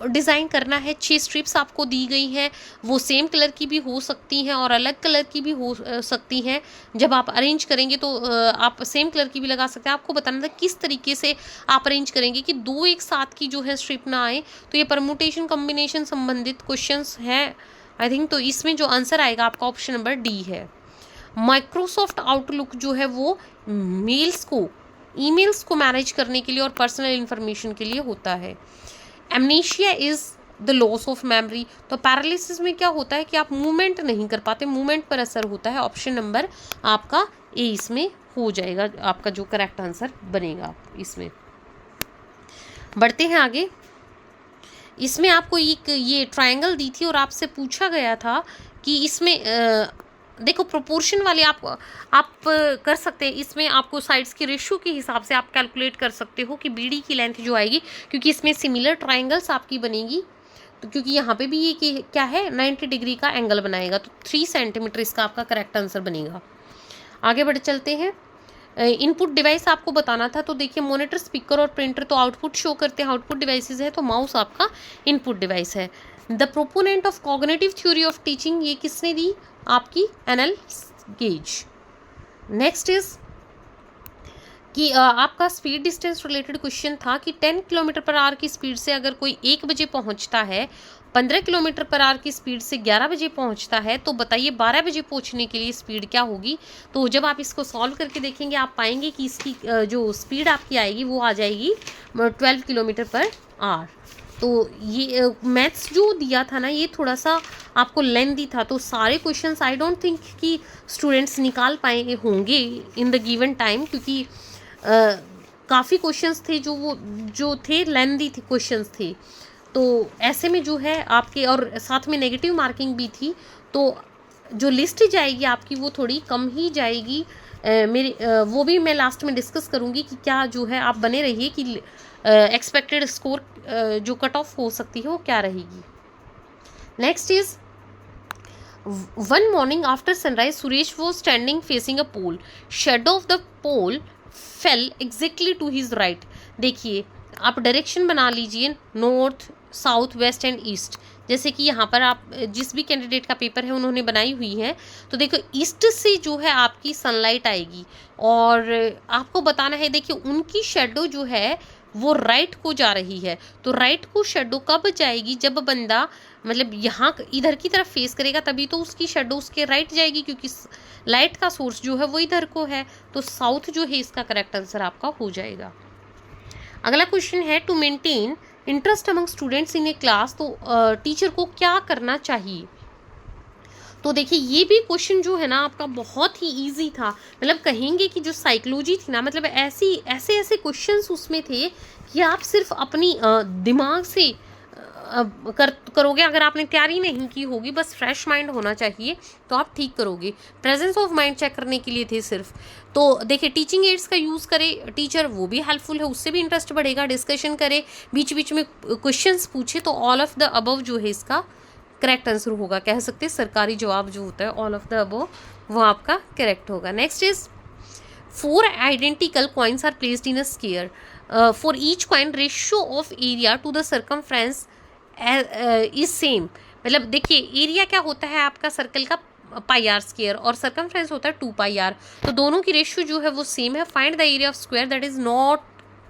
डिज़ाइन करना है। 6 स्ट्रिप्स आपको दी गई हैं, वो सेम कलर की भी हो सकती हैं और अलग कलर की भी हो सकती हैं। जब आप अरेंज करेंगे तो आप सेम कलर की भी लगा सकते हैं। आपको बताना था किस तरीके से आप अरेंज करेंगे कि 2 एक साथ की जो है स्ट्रिप ना आए। तो ये परमुटेशन कॉम्बिनेशन संबंधित क्वेश्चंस हैं आई थिंक। तो इसमें जो आंसर आएगा आपका ऑप्शन नंबर डी है। माइक्रोसॉफ्ट आउटलुक जो है वो ईमेल्स को मैनेज करने के लिए और पर्सनल इंफॉर्मेशन के लिए होता है। Amnesia is the loss of memory. तो पैरालिसिस में क्या होता है कि आप मूवमेंट नहीं कर पाते, मूवमेंट पर असर होता है। ऑप्शन नंबर आपका ए इसमें हो जाएगा, आपका जो करेक्ट आंसर बनेगा। इसमें बढ़ते हैं आगे। इसमें आपको एक ये ट्रायंगल दी थी और आपसे पूछा गया था कि इसमें देखो प्रोपोर्शन वाले आप कर सकते हैं। इसमें आपको साइड्स की रेशियो के हिसाब से आप कैलकुलेट कर सकते हो कि बीडी की लेंथ जो आएगी, क्योंकि इसमें सिमिलर ट्रायंगल्स आपकी बनेगी। तो क्योंकि यहाँ पे भी ये क्या है 90 डिग्री का एंगल बनाएगा, तो 3 सेंटीमीटर इसका आपका करेक्ट आंसर बनेगा। आगे बढ़ चलते हैं। इनपुट डिवाइस आपको बताना था। तो देखिए मॉनिटर, स्पीकर और प्रिंटर तो आउटपुट शो करते हैं, आउटपुट डिवाइसेस है, तो माउस आपका इनपुट डिवाइस है। The proponent of cognitive theory of teaching, ये किसने दी? आपकी एनएल गेज। नेक्स्ट इज कि आपका स्पीड डिस्टेंस रिलेटेड क्वेश्चन था कि 10 किलोमीटर पर आवर की स्पीड से अगर कोई 1 बजे पहुंचता है, 15 किलोमीटर पर आवर की स्पीड से 11 बजे पहुंचता है, तो बताइए 12 बजे पहुंचने के लिए स्पीड क्या होगी। तो जब आप इसको सॉल्व करके देखेंगे आप पाएंगे कि इसकी जो स्पीड आपकी आएगी वो आ जाएगी 12 किलोमीटर पर आवर। तो ये मैथ्स जो दिया था ना ये थोड़ा सा आपको लेंथी था, तो सारे क्वेश्चंस आई डोंट थिंक कि स्टूडेंट्स निकाल पाए होंगे इन द गिवन टाइम, क्योंकि काफ़ी क्वेश्चंस थे जो थे लेंथी थे क्वेश्चंस थे। तो ऐसे में जो है आपके, और साथ में नेगेटिव मार्किंग भी थी, तो जो लिस्ट जाएगी आपकी वो थोड़ी कम ही जाएगी, वो भी मैं लास्ट में डिस्कस करूँगी कि क्या जो है आप बने रहिए कि एक्सपेक्टेड स्कोर जो कट ऑफ हो सकती है वो क्या रहेगी। Next is one morning after sunrise Suresh वो standing facing a pole, shadow of the pole fell exactly to his right. देखिए आप डायरेक्शन बना लीजिए, north south west and east. जैसे कि यहाँ पर आप जिस भी कैंडिडेट का पेपर है उन्होंने बनाई हुई है, तो देखो ईस्ट से जो है आपकी सनलाइट आएगी और आपको बताना है, देखिए उनकी शेडो जो है वो राइट को जा रही है। तो राइट को शेडो कब जाएगी, जब बंदा मतलब यहाँ इधर की तरफ फेस करेगा तभी तो उसकी शेडो उसके राइट जाएगी, क्योंकि लाइट का सोर्स जो है वो इधर को है। तो साउथ जो है इसका करेक्ट आंसर आपका हो जाएगा। अगला क्वेश्चन है to maintain interest among students in a class, तो टीचर को क्या करना चाहिए। तो देखिए ये भी क्वेश्चन जो है ना आपका बहुत ही इजी था, मतलब कहेंगे कि जो साइकोलॉजी थी ना, मतलब ऐसे ऐसे क्वेश्चंस उसमें थे कि आप सिर्फ अपनी दिमाग से करोगे। अगर आपने तैयारी नहीं की होगी, बस फ्रेश माइंड होना चाहिए तो आप ठीक करोगे। प्रेजेंस ऑफ माइंड चेक करने के लिए थे सिर्फ। तो देखिए टीचिंग एड्स का यूज़ करे टीचर, वो भी हेल्पफुल है, उससे भी इंटरेस्ट बढ़ेगा। डिस्कशन करे, बीच बीच में क्वेश्चंस पूछे, तो ऑल ऑफ द अबव जो है इसका करेक्ट आंसर होगा। कह सकते हैं सरकारी जवाब जो होता है ऑल ऑफ द अबव वो आपका करेक्ट होगा। Next is 4 identical coins are placed in a square, for each coin ratio of area to the circumference is same. मतलब देखिए एरिया क्या होता है आपका सर्कल का, पाई आर स्क्वायर, और सर्कमफ्रेंस होता है 2 पाई आर। तो दोनों की रेशियो जो है वो सेम है। Find the area of square that is not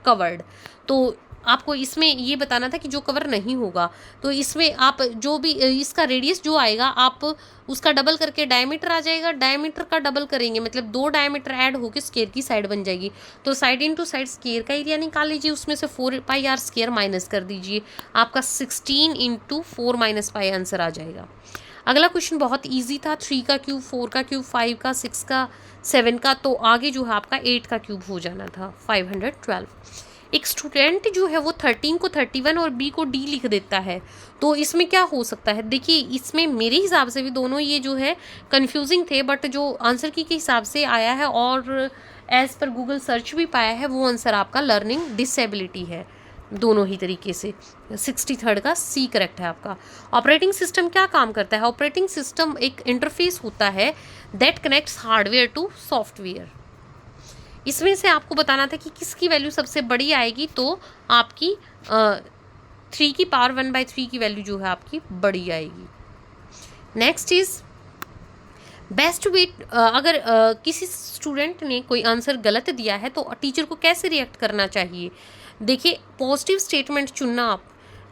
covered. तो आपको इसमें ये बताना था कि जो कवर नहीं होगा, तो इसमें आप जो भी इसका रेडियस जो आएगा आप उसका डबल करके डायमीटर आ जाएगा, डायमीटर का डबल करेंगे मतलब 2 डायमीटर ऐड होकर स्क्वायर की साइड बन जाएगी। तो साइड इनटू साइड स्क्वायर का एरिया निकाल लीजिए, उसमें से 4 पाई आर स्क्वायर माइनस कर दीजिए, आपका 16 इंटू 4 माइनस पाई आंसर आ जाएगा। अगला क्वेश्चन बहुत ईजी था, 3 का क्यूब, 4 का क्यूब, 5 का, 6 का, 7 का, तो आगे जो है आपका 8 का क्यूब हो जाना था 512। एक स्टूडेंट जो है वो 13 को 31 और बी को डी लिख देता है, तो इसमें क्या हो सकता है। देखिए इसमें मेरे हिसाब से भी दोनों ये जो है कंफ्यूजिंग थे, बट जो आंसर की के हिसाब से आया है और एज पर गूगल सर्च भी पाया है, वो आंसर आपका लर्निंग डिसेबिलिटी है दोनों ही तरीके से। 63rd का सी करेक्ट है आपका। ऑपरेटिंग सिस्टम क्या काम करता है। ऑपरेटिंग सिस्टम एक इंटरफेस होता है that connects hardware to software. इसमें से आपको बताना था कि किसकी वैल्यू सबसे बड़ी आएगी, तो आपकी 3 की पावर 1/3 की वैल्यू जो है आपकी बड़ी आएगी। नेक्स्ट इज बेस्ट वे, अगर किसी स्टूडेंट ने कोई आंसर गलत दिया है तो टीचर को कैसे रिएक्ट करना चाहिए। देखिए पॉजिटिव स्टेटमेंट चुनना,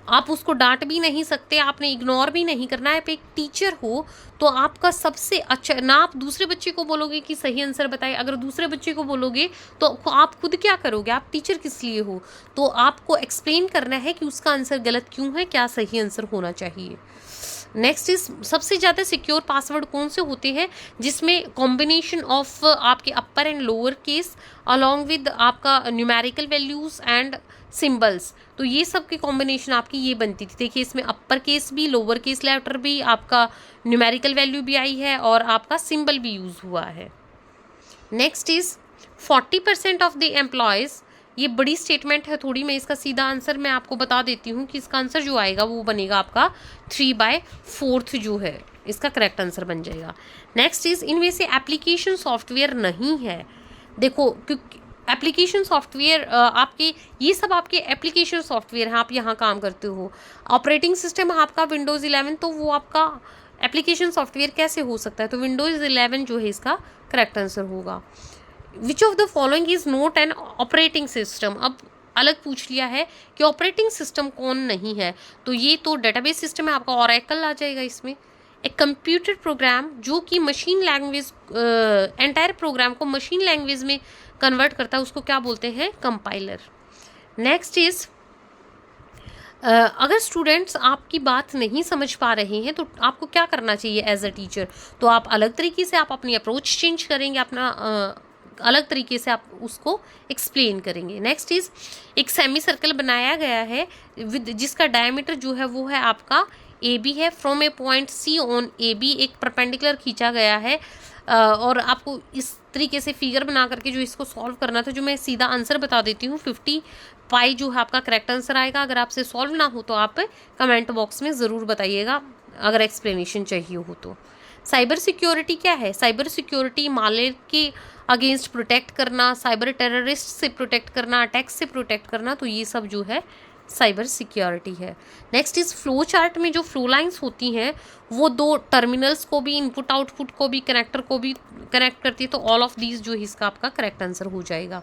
आप उसको डांट भी नहीं सकते, आपने इग्नोर भी नहीं करना है। आप एक टीचर हो तो आपका सबसे अच्छा ना, आप दूसरे बच्चे को बोलोगे कि सही आंसर बताए, अगर दूसरे बच्चे को बोलोगे तो आप खुद क्या करोगे, आप टीचर किस लिए हो। तो आपको एक्सप्लेन करना है कि उसका आंसर गलत क्यों है, क्या सही आंसर होना चाहिए। नेक्स्ट इज सबसे ज़्यादा सिक्योर पासवर्ड कौन से होते हैं, जिसमें कॉम्बिनेशन ऑफ आपके upper and lower case along with आपका न्यूमेरिकल वैल्यूज़ एंड सिंबल्स, तो ये सब की कॉम्बिनेशन आपकी ये बनती थी। देखिए इसमें अपर केस भी, लोअर केस लेटर भी, आपका न्यूमेरिकल वैल्यू भी आई है और आपका सिंबल भी यूज़ हुआ है। Next is 40% of the employees, ये बड़ी स्टेटमेंट है थोड़ी, मैं इसका सीधा आंसर मैं आपको बता देती हूँ कि इसका आंसर जो आएगा वो बनेगा आपका 3/4 जो है इसका करेक्ट आंसर बन जाएगा। नेक्स्ट इज इनमें से एप्लीकेशन सॉफ्टवेयर नहीं है। देखो क्योंकि एप्लीकेशन सॉफ्टवेयर आपके ये सब आपके एप्लीकेशन सॉफ्टवेयर हैं, आप यहाँ काम करते हो। ऑपरेटिंग सिस्टम आपका विंडोज़ 11, तो वो आपका एप्लीकेशन सॉफ्टवेयर कैसे हो सकता है, तो विंडोज़ 11 जो है इसका करेक्ट आंसर होगा। Which of the following is not an operating system, अब अलग पूछ लिया है कि ऑपरेटिंग सिस्टम कौन नहीं है, तो ये तो डेटाबेस सिस्टम है आपका, ओरेकल आ जाएगा इसमें। एक कंप्यूटर प्रोग्राम जो कि मशीन लैंग्वेज, एंटायर प्रोग्राम को मशीन लैंग्वेज में कन्वर्ट करता है, उसको क्या बोलते हैं, कंपाइलर। नेक्स्ट इज अगर स्टूडेंट्स आपकी बात नहीं समझ पा रहे हैं तो आपको क्या करना चाहिए एज अ टीचर, तो आप अलग तरीके से आप अपनी अप्रोच चेंज करेंगे, अपना अलग तरीके से आप उसको एक्सप्लेन करेंगे। नेक्स्ट इज एक सेमी सर्कल बनाया गया है विद जिसका डायमीटर जो है वो है आपका AB है। From A point C on AB एक परपेंडिकुलर खींचा गया है और आपको इस तरीके से फिगर बना करके जो इसको सॉल्व करना था, जो मैं सीधा आंसर बता देती हूँ। 50 पाई जो है आपका करेक्ट आंसर आएगा। अगर आपसे सॉल्व ना हो तो आप कमेंट बॉक्स में ज़रूर बताइएगा, अगर एक्सप्लेनेशन चाहिए हो तो। साइबर सिक्योरिटी क्या है? साइबर सिक्योरिटी मालवेयर के अगेंस्ट प्रोटेक्ट करना, साइबर टेररिस्ट से प्रोटेक्ट करना, अटैक से प्रोटेक्ट करना, तो ये सब जो है साइबर सिक्योरिटी है। नेक्स्ट इज फ्लो चार्ट में जो फ्लो लाइंस होती हैं वो दो टर्मिनल्स को भी, इनपुट आउटपुट को भी, कनेक्टर को भी कनेक्ट करती है, तो ऑल ऑफ दीज जो है इसका आपका करेक्ट आंसर हो जाएगा।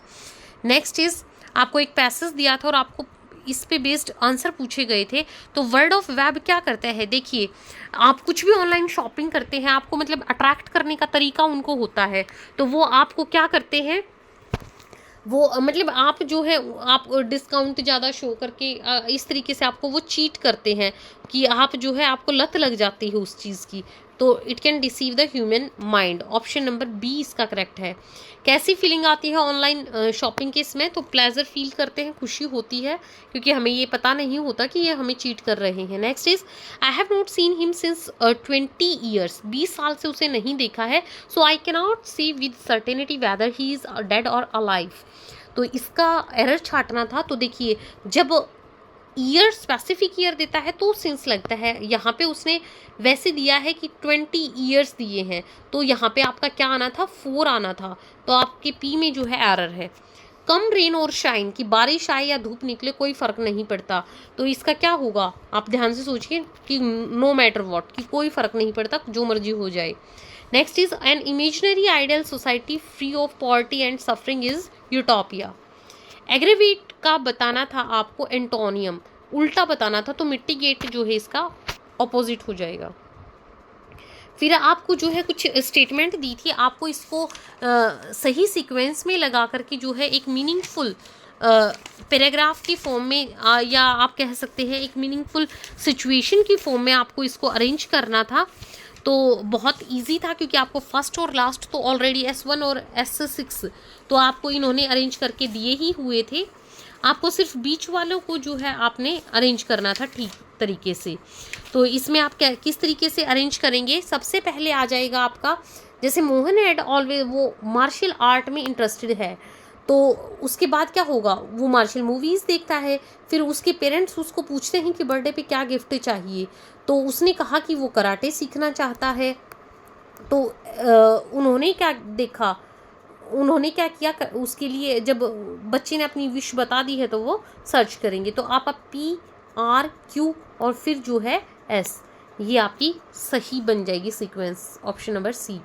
नेक्स्ट इज आपको एक पैसेज दिया था और आपको इस पे बेस्ड आंसर पूछे गए थे। तो वर्ड ऑफ वेब क्या करता है? देखिए, आप कुछ भी ऑनलाइन शॉपिंग करते हैं, आपको मतलब अट्रैक्ट करने का तरीका उनको होता है, तो वो आपको क्या करते हैं, वो मतलब आप जो है आप डिस्काउंट ज़्यादा शो करके इस तरीके से आपको वो चीट करते हैं कि आप जो है आपको लत लग जाती है उस चीज़ की। तो it can deceive the human mind. Option number B इसका करेक्ट है। कैसी फीलिंग आती है ऑनलाइन शॉपिंग के इसमें? तो प्लेजर फील करते हैं, खुशी होती है, क्योंकि हमें ये पता नहीं होता कि ये हमें चीट कर रहे हैं। Next is I have not seen him since 20 years. 20 साल से उसे नहीं देखा है, so I cannot see with certainty whether he is dead और अलाइव। तो इसका एरर छाटना था। तो देखिए, जब ईयर स्पेसिफिक ईयर देता है तो सिंस लगता है, यहाँ पे उसने वैसे दिया है कि 20 ईयर्स दिए हैं, तो यहाँ पे आपका क्या आना था? 4 आना था, तो आपके पी में जो है एरर है। कम रेन और शाइन, कि बारिश आए या धूप निकले कोई फ़र्क नहीं पड़ता, तो इसका क्या होगा? आप ध्यान से सोचिए कि नो मैटर वॉट, कि कोई फ़र्क नहीं पड़ता, जो मर्जी हो जाए। Next is an imaginary ideal society free of poverty and suffering is utopia. Aggravate का बताना था आपको एंटोनियम, उल्टा बताना था, तो मिटिगेट जो है इसका ऑपोजिट हो जाएगा। फिर आपको जो है कुछ स्टेटमेंट दी थी, आपको इसको सही सीक्वेंस में लगा करके जो है एक मीनिंगफुल पैराग्राफ की फॉर्म में या आप कह सकते हैं एक मीनिंगफुल सिचुएशन की फॉर्म में आपको इसको अरेंज करना था। तो बहुत इजी था, क्योंकि आपको फर्स्ट और लास्ट तो ऑलरेडी S1 और S6 तो आपको इन्होंने अरेंज करके दिए ही हुए थे। आपको सिर्फ बीच वालों को जो है आपने अरेंज करना था ठीक तरीके से। तो इसमें आप किस तरीके से अरेंज करेंगे? सबसे पहले आ जाएगा आपका, जैसे मोहन हैड ऑलवेज, वो मार्शल आर्ट में इंटरेस्टेड है, तो उसके बाद क्या होगा? वो मार्शल मूवीज़ देखता है। फिर उसके पेरेंट्स उसको पूछते हैं कि बर्थडे पे क्या गिफ्ट चाहिए, तो उसने कहा कि वो कराटे सीखना चाहता है। तो उन्होंने क्या देखा, उन्होंने क्या किया उसके लिए, जब बच्चे ने अपनी विश बता दी है तो वो सर्च करेंगे। तो आप PRQ और फिर जो है S, ये आपकी सही बन जाएगी sequence, option number C.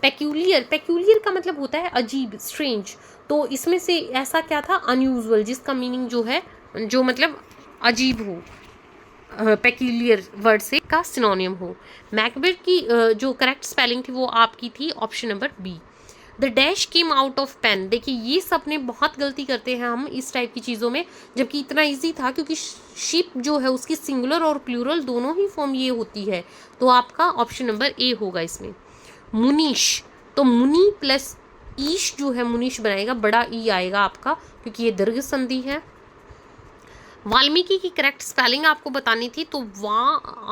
Peculiar, peculiar का मतलब होता है अजीब, स्ट्रेंज, तो इसमें से ऐसा क्या था? अनयूजुअल, जिसका मीनिंग जो है जो मतलब अजीब हो, पेक्यूलियर वर्ड से का सिनोनियम हो। मैकबेथ की जो करेक्ट स्पेलिंग थी वो आपकी थी option number B. The dash came out of pen, देखिए ये सब ने बहुत गलती करते हैं हम इस टाइप की चीज़ों में, जबकि इतना इजी था, क्योंकि शिप जो है उसकी सिंगुलर और प्लूरल दोनों ही फॉर्म ये होती है, तो आपका ऑप्शन नंबर ए होगा इसमें। मुनीश, तो मुनी प्लस ईश जो है मुनीश बनाएगा, बड़ा ई आएगा आपका, क्योंकि ये दीर्घ संधि है। वाल्मीकि की करेक्ट स्पेलिंग आपको बतानी थी, तो वा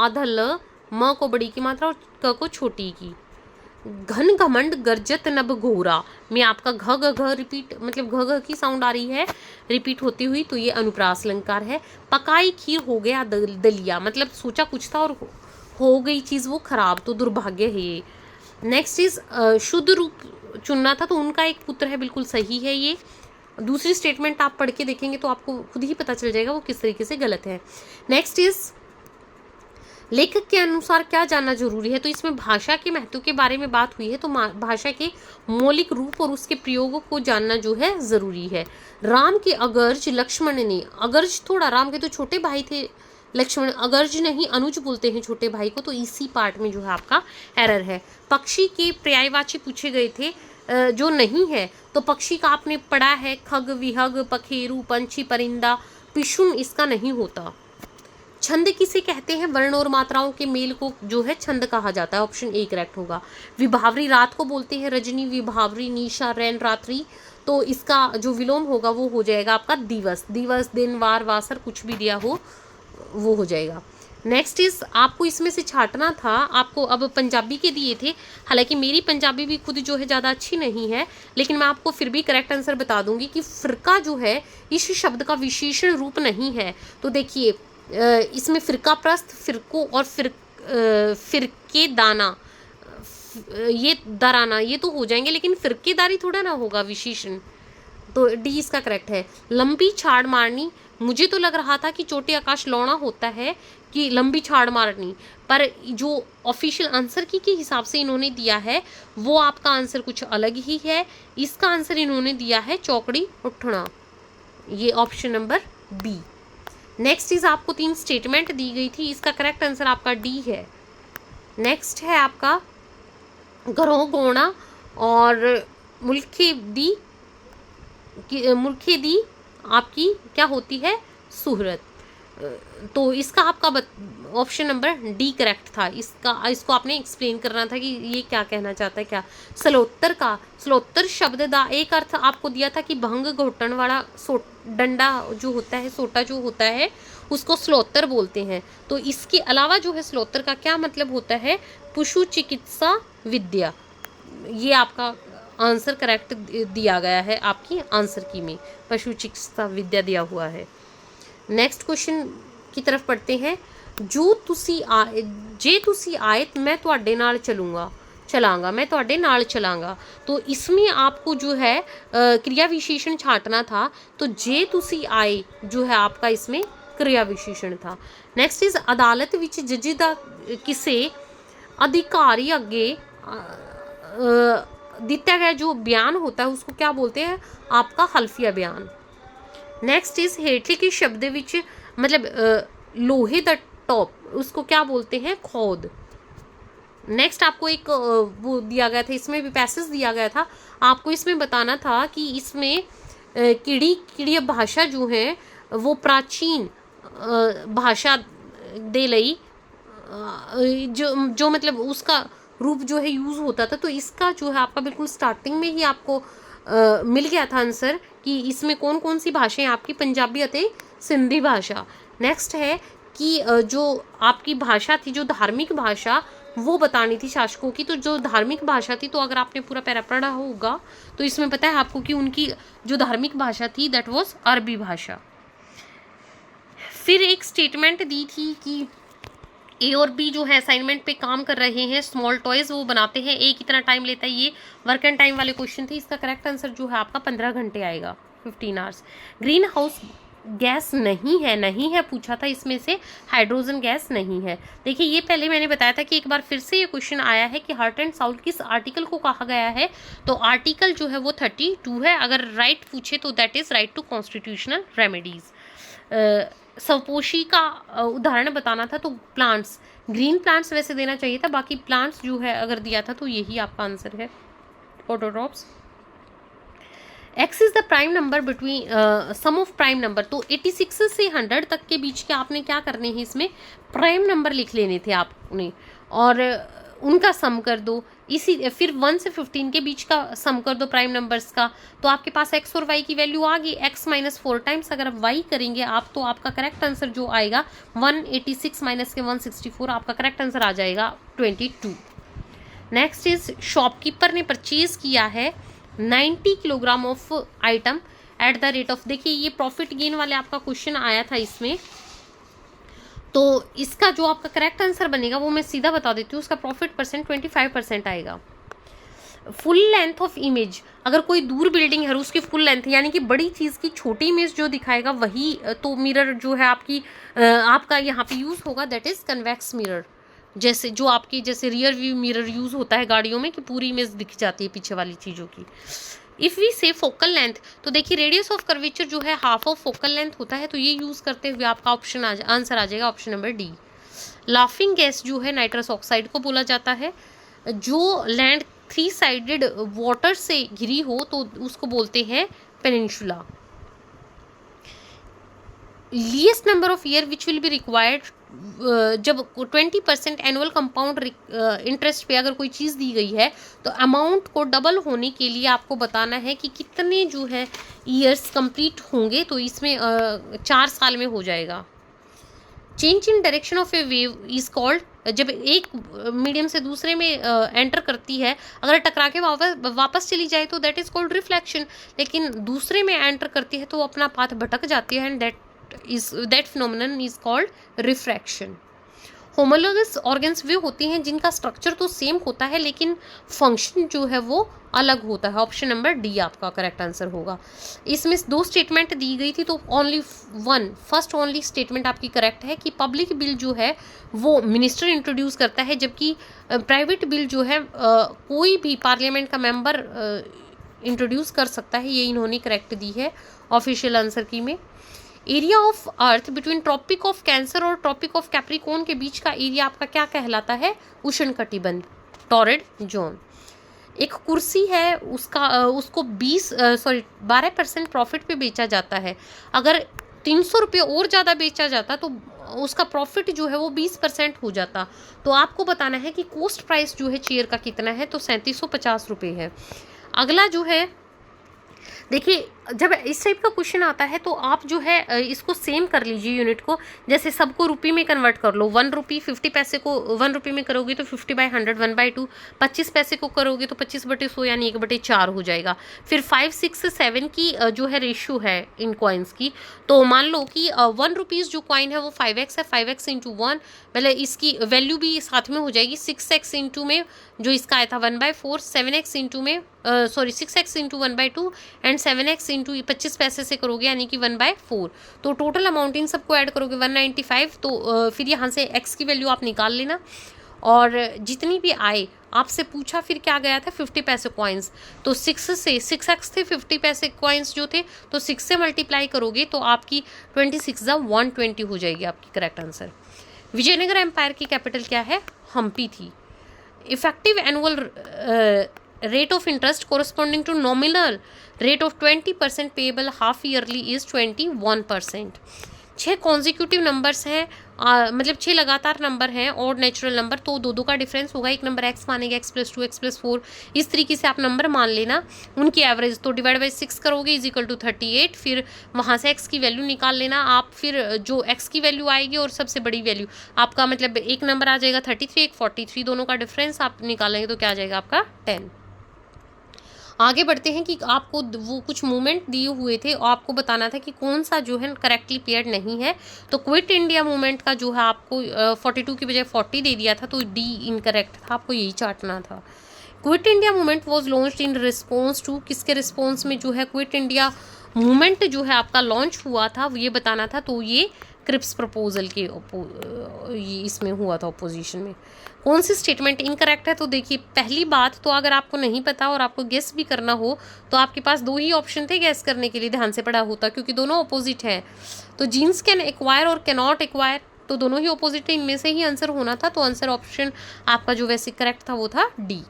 आधा ल, म को बड़ी की मात्रा और क को छोटी की। घन घमंड गर्जत नभ घोरा में आपका घ रिपीट, मतलब घ की साउंड आ रही है रिपीट होती हुई, तो ये अनुप्रास अलंकार है। पकाई खीर हो गया दलिया, मतलब सोचा कुछ था और हो गई चीज़ वो खराब, तो दुर्भाग्य है ये। नेक्स्ट इज शुद्ध रूप चुनना था, तो उनका एक पुत्र है, बिल्कुल सही है ये। दूसरी स्टेटमेंट आप पढ़ के देखेंगे तो आपको खुद ही पता चल जाएगा वो किस तरीके से गलत है। नेक्स्ट इज लेखक के अनुसार क्या जानना जरूरी है, तो इसमें भाषा के महत्व के बारे में बात हुई है, तो भाषा के मौलिक रूप और उसके प्रयोगों को जानना जो है जरूरी है। राम के अगर्ज लक्ष्मण ने, अगर्ज थोड़ा, राम के तो छोटे भाई थे लक्ष्मण, अगर्ज नहीं अनुज बोलते हैं छोटे भाई को, तो इसी पार्ट में जो है आपका एरर है। पक्षी के पर्यायवाची पूछे गए थे जो नहीं है, तो पक्षी का आपने पढ़ा है खग, विहग, पखेरु, पंछी, परिंदा, पिशुन इसका नहीं होता। छंद किसे कहते हैं? वर्ण और मात्राओं के मेल को जो है छंद कहा जाता है, ऑप्शन ए करेक्ट होगा। विभावरी रात को बोलते हैं, रजनी, विभावरी, निशा, रैन, रात्रि, तो इसका जो विलोम होगा वो हो जाएगा आपका दिवस। दिवस, दिन, वार, वासर, कुछ भी दिया हो वो हो जाएगा। नेक्स्ट इज आपको इसमें से छांटना था, आपको अब पंजाबी के दिए थे, हालांकि मेरी पंजाबी भी खुद जो है ज़्यादा अच्छी नहीं है, लेकिन मैं आपको फिर भी करेक्ट आंसर बता दूंगी कि फ़िरका जो है इस शब्द का विशेषण रूप नहीं है। तो देखिए इसमें फ़िरका प्रस्थ, फ़िरको और फ़िरके दाना, ये दराना ये तो हो जाएंगे, लेकिन फ़िरकेदारी थोड़ा ना होगा विशेषण। तो डी इसका करेक्ट है। लंबी छाड़ मारनी, मुझे तो लग रहा था कि चोटी आकाश लौना होता है कि लंबी छाड़ मारनी, पर जो ऑफिशियल आंसर की के हिसाब से इन्होंने दिया है वो आपका आंसर कुछ अलग ही है। इसका आंसर इन्होंने दिया है चौकड़ी उठना, ये option number B. Next is आपको 3 स्टेटमेंट दी गई थी, इसका करेक्ट आंसर आपका डी है। नेक्स्ट है आपका घरों गोना और मुल्खे दी आपकी क्या होती है, सुहरत। तो इसका आपका ऑप्शन नंबर डी करेक्ट था। इसको आपने एक्सप्लेन करना था कि ये क्या कहना चाहता है। क्या सलोत्तर शब्द का एक अर्थ आपको दिया था कि भंग घोटन वाला डंडा जो होता है, सोटा जो होता है, उसको स्लोत्तर बोलते हैं। तो इसके अलावा जो है स्लोत्तर का क्या मतलब होता है, पशु चिकित्सा विद्या। ये आपका आंसर करेक्ट दिया गया है, आपकी आंसर की में पशु चिकित्सा विद्या दिया हुआ है। नेक्स्ट क्वेश्चन की तरफ पढ़ते हैं। जे तुसी आए मैं तुहाडे नाल चलांगा, मैं तुहाडे नाल चलांगा। तो इसमें आपको जो है क्रिया विशेषण छांटना था, तो जे तुसी आए जो है आपका इसमें क्रिया विशेषण था। नेक्स्ट इज अदालत विच जज दा किसे अधिकारी अगे दिता गया जो बयान होता है उसको क्या बोलते हैं, आपका हल्फिया बयान। नेक्स्ट इज हेठले के शब्द विच मतलब लोहे द टॉप, उसको क्या बोलते हैं, खोद। नेक्स्ट आपको एक वो दिया गया था, इसमें भी पैसेज दिया गया था, आपको इसमें बताना था कि इसमें किड़ी भाषा जो है वो प्राचीन भाषा दे लई जो मतलब उसका रूप जो है यूज़ होता था। तो इसका जो है आपका बिल्कुल स्टार्टिंग में ही आपको मिल गया था आंसर कि इसमें कौन कौन सी भाषाएं आपकी पंजाबी अते सिंधी भाषा। नेक्स्ट है कि जो आपकी भाषा थी, जो धार्मिक भाषा वो बतानी थी शासकों की। तो जो धार्मिक भाषा थी, तो अगर आपने पूरा पैरा पढ़ा होगा तो इसमें पता है आपको कि उनकी जो धार्मिक भाषा थी दैट वाज अरबी भाषा। फिर एक स्टेटमेंट दी थी कि ए और बी जो है असाइनमेंट पे काम कर रहे हैं, स्मॉल टॉयज वो बनाते हैं, ए कितना टाइम लेता है, ये वर्क एंड टाइम वाले क्वेश्चन थे। इसका करेक्ट आंसर जो है आपका 15 घंटे आएगा, 15 आवर्स। ग्रीन हाउस गैस नहीं है पूछा था, इसमें से हाइड्रोजन गैस नहीं है। देखिए ये पहले मैंने बताया था कि एक बार फिर से ये क्वेश्चन आया है कि हार्ट एंड साउल किस आर्टिकल को कहा गया है, तो आर्टिकल जो है वो 32 है। अगर राइट पूछे तो that is right to constitutional remedies. सपोशी का उदाहरण बताना था, तो प्लांट्स, ग्रीन प्लांट्स वैसे देना चाहिए था, बाकी प्लांट्स जो है अगर दिया था तो यही आपका आंसर है, फोटोड्रॉप्स। X is the prime number between sum of prime number, तो 86 से 100 तक के बीच के आपने क्या करने हैं, इसमें प्राइम नंबर लिख लेने थे आपने और उनका सम कर दो। इसी फिर 1 से 15 के बीच का सम कर दो प्राइम नंबर्स का, तो आपके पास x और y की वैल्यू आ गई, x माइनस 4 टाइम्स अगर y करेंगे आप, तो आपका करेक्ट आंसर जो आएगा 186 माइनस के 164, आपका करेक्ट आंसर आ जाएगा 22। नेक्स्ट इज शॉपकीपर ने परचेज किया है 90 kilogram of item at the rate of, देखिए ये प्रॉफिट गेन वाले आपका क्वेश्चन आया था इसमें, तो इसका जो आपका करेक्ट आंसर बनेगा वो मैं सीधा बता देती हूँ, उसका प्रॉफिट परसेंट 25% आएगा। फुल लेंथ ऑफ इमेज, अगर कोई दूर बिल्डिंग है उसकी फुल लेंथ यानी कि बड़ी चीज़ की छोटी इमेज जो दिखाएगा वही तो मिरर जो है आपका यहाँ पे यूज़ होगा, दैट इज़ कन्वेक्स मिरर। जैसे जो आपकी जैसे रियर व्यू मिरर यूज़ होता है गाड़ियों में कि पूरी इमेज दिख जाती है पीछे वाली चीज़ों की। इफ़ वी से फोकल लेंथ, तो देखिए रेडियस ऑफ कर्वेचर जो है हाफ ऑफ फोकल लेंथ होता है, तो ये यूज़ करते हुए आपका आंसर आ जाएगा option number D. Laughing gas जो है नाइट्रस ऑक्साइड को बोला जाता है। जो लैंड 3 साइडेड वाटर से घिरी हो तो उसको बोलते हैं peninsula. Least number of year which will be required, जब 20% एनुअल कंपाउंड इंटरेस्ट पे अगर कोई चीज़ दी गई है तो अमाउंट को डबल होने के लिए आपको बताना है कि कितने जो है ईयर्स कंप्लीट होंगे, तो इसमें 4 साल में हो जाएगा। Change in direction of A wave is called, जब एक मीडियम से दूसरे में एंटर करती है, अगर टकरा के वापस चली जाए तो दैट इज कॉल्ड रिफ्लेक्शन, लेकिन दूसरे में एंटर करती है तो वो अपना पाथ भटक जाती है, and that phenomenon is called refraction. Homologous organs वे होती हैं जिनका स्ट्रक्चर तो सेम होता है लेकिन फंक्शन जो है वो अलग होता है। ऑप्शन नंबर डी आपका करेक्ट आंसर होगा। इसमें दो स्टेटमेंट दी गई थी तो ओनली फर्स्ट ओनली स्टेटमेंट आपकी करेक्ट है कि पब्लिक बिल जो है वो मिनिस्टर इंट्रोड्यूस करता है, जबकि प्राइवेट बिल जो है कोई भी पार्लियामेंट का मेंबर इंट्रोड्यूस कर सकता है। ये इन्होंने करेक्ट दी है ऑफिशियल आंसर की में। Area of earth between tropic of cancer और ट्रॉपिक ऑफ कैप्रिकॉर्न के बीच का एरिया आपका क्या कहलाता है? उष्णकटिबंध, टॉरिड जोन। एक कुर्सी है उसको 12% प्रॉफिट पे बेचा जाता है। अगर 300 रुपये और ज़्यादा बेचा जाता तो उसका प्रॉफिट जो है वो 20% हो जाता। तो आपको बताना है कि कॉस्ट प्राइस जो है चेयर का कितना है, तो 3750 रुपये है। अगला जो है, देखिए जब इस टाइप का क्वेश्चन आता है तो आप जो है इसको सेम कर लीजिए यूनिट को, जैसे सबको रुपये में कन्वर्ट कर लो। 1 रुपये 50 पैसे को 1 रुपये में करोगे तो 50/100 1/2। 25 पैसे को करोगे तो 25/100 यानी 1/4 हो जाएगा। फिर 5, 6, 7 की जो है रेशियो है इन कॉइन्स की, तो मान लो कि 1 रुपीज़ जो कॉइन है वो 5x है, 5x × 1, मतलब इसकी वैल्यू भी साथ में हो जाएगी। 6x इंटू में जो इसका आया था 1/4, 7x इंटू में 6x × 1/2 एंड 7x इंटू 25 पैसे से करोगे यानी कि 1/4। तो टोटल अमाउंट इन सबको ऐड करोगे 195। तो फिर यहाँ से x की वैल्यू आप निकाल लेना, और जितनी भी आए आपसे पूछा फिर क्या गया था 50 पैसे कॉइन्स, तो 6x थे 50 पैसे कॉइन्स जो थे, तो 6 से मल्टीप्लाई करोगे तो आपकी 26 120 हो जाएगी आपकी करेक्ट आंसर। विजयनगर एम्पायर की कैपिटल क्या है? हम्पी थी। Effective annual rate of interest corresponding to nominal rate of 20% payable half yearly is 21%। 6 consecutive numbers हैं, मतलब 6 लगातार नंबर हैं और नेचुरल नंबर, तो दो का डिफरेंस होगा। एक नंबर x मानेगा, x+2 x+4, इस तरीके से आप नंबर मान लेना उनकी एवरेज। तो डिवाइड बाई 6 करोगे = 38, फिर वहाँ से x की वैल्यू निकाल लेना आप। फिर जो x की वैल्यू आएगी और सबसे बड़ी वैल्यू आपका, मतलब एक नंबर आ जाएगा 33, एक 43, दोनों का डिफरेंस आप निकालेंगे तो क्या आ जाएगा आपका 10। आगे बढ़ते हैं कि आपको वो कुछ मूवमेंट दिए हुए थे और आपको बताना था कि कौन सा जो है करेक्टली पेयर्ड नहीं है। तो क्विट इंडिया मूवमेंट का जो है आपको 42 की बजाय 40 दे दिया था, तो डी इनकरेक्ट था, आपको यही चाटना था। Quit India movement was launched in response to, किसके रिस्पॉन्स में जो है क्विट इंडिया मूवमेंट जो है आपका लॉन्च हुआ था, ये बताना था। तो ये क्रिप्स प्रपोजल के ये इसमें हुआ था अपोजिशन में। कौन सी स्टेटमेंट इनकरेक्ट है? तो देखिए पहली बात तो अगर आपको नहीं पता और आपको गेस भी करना हो तो आपके पास 2 ही ऑप्शन थे गेस करने के लिए, ध्यान से पढ़ा होता, क्योंकि दोनों अपोजिट हैं। तो जीन्स कैन एक्वायर और कैन नॉट एक्वायर, तो दोनों ही अपोजिट है, इनमें से ही आंसर होना था। तो आंसर ऑप्शन आपका जो वैसे करेक्ट था वो था डी।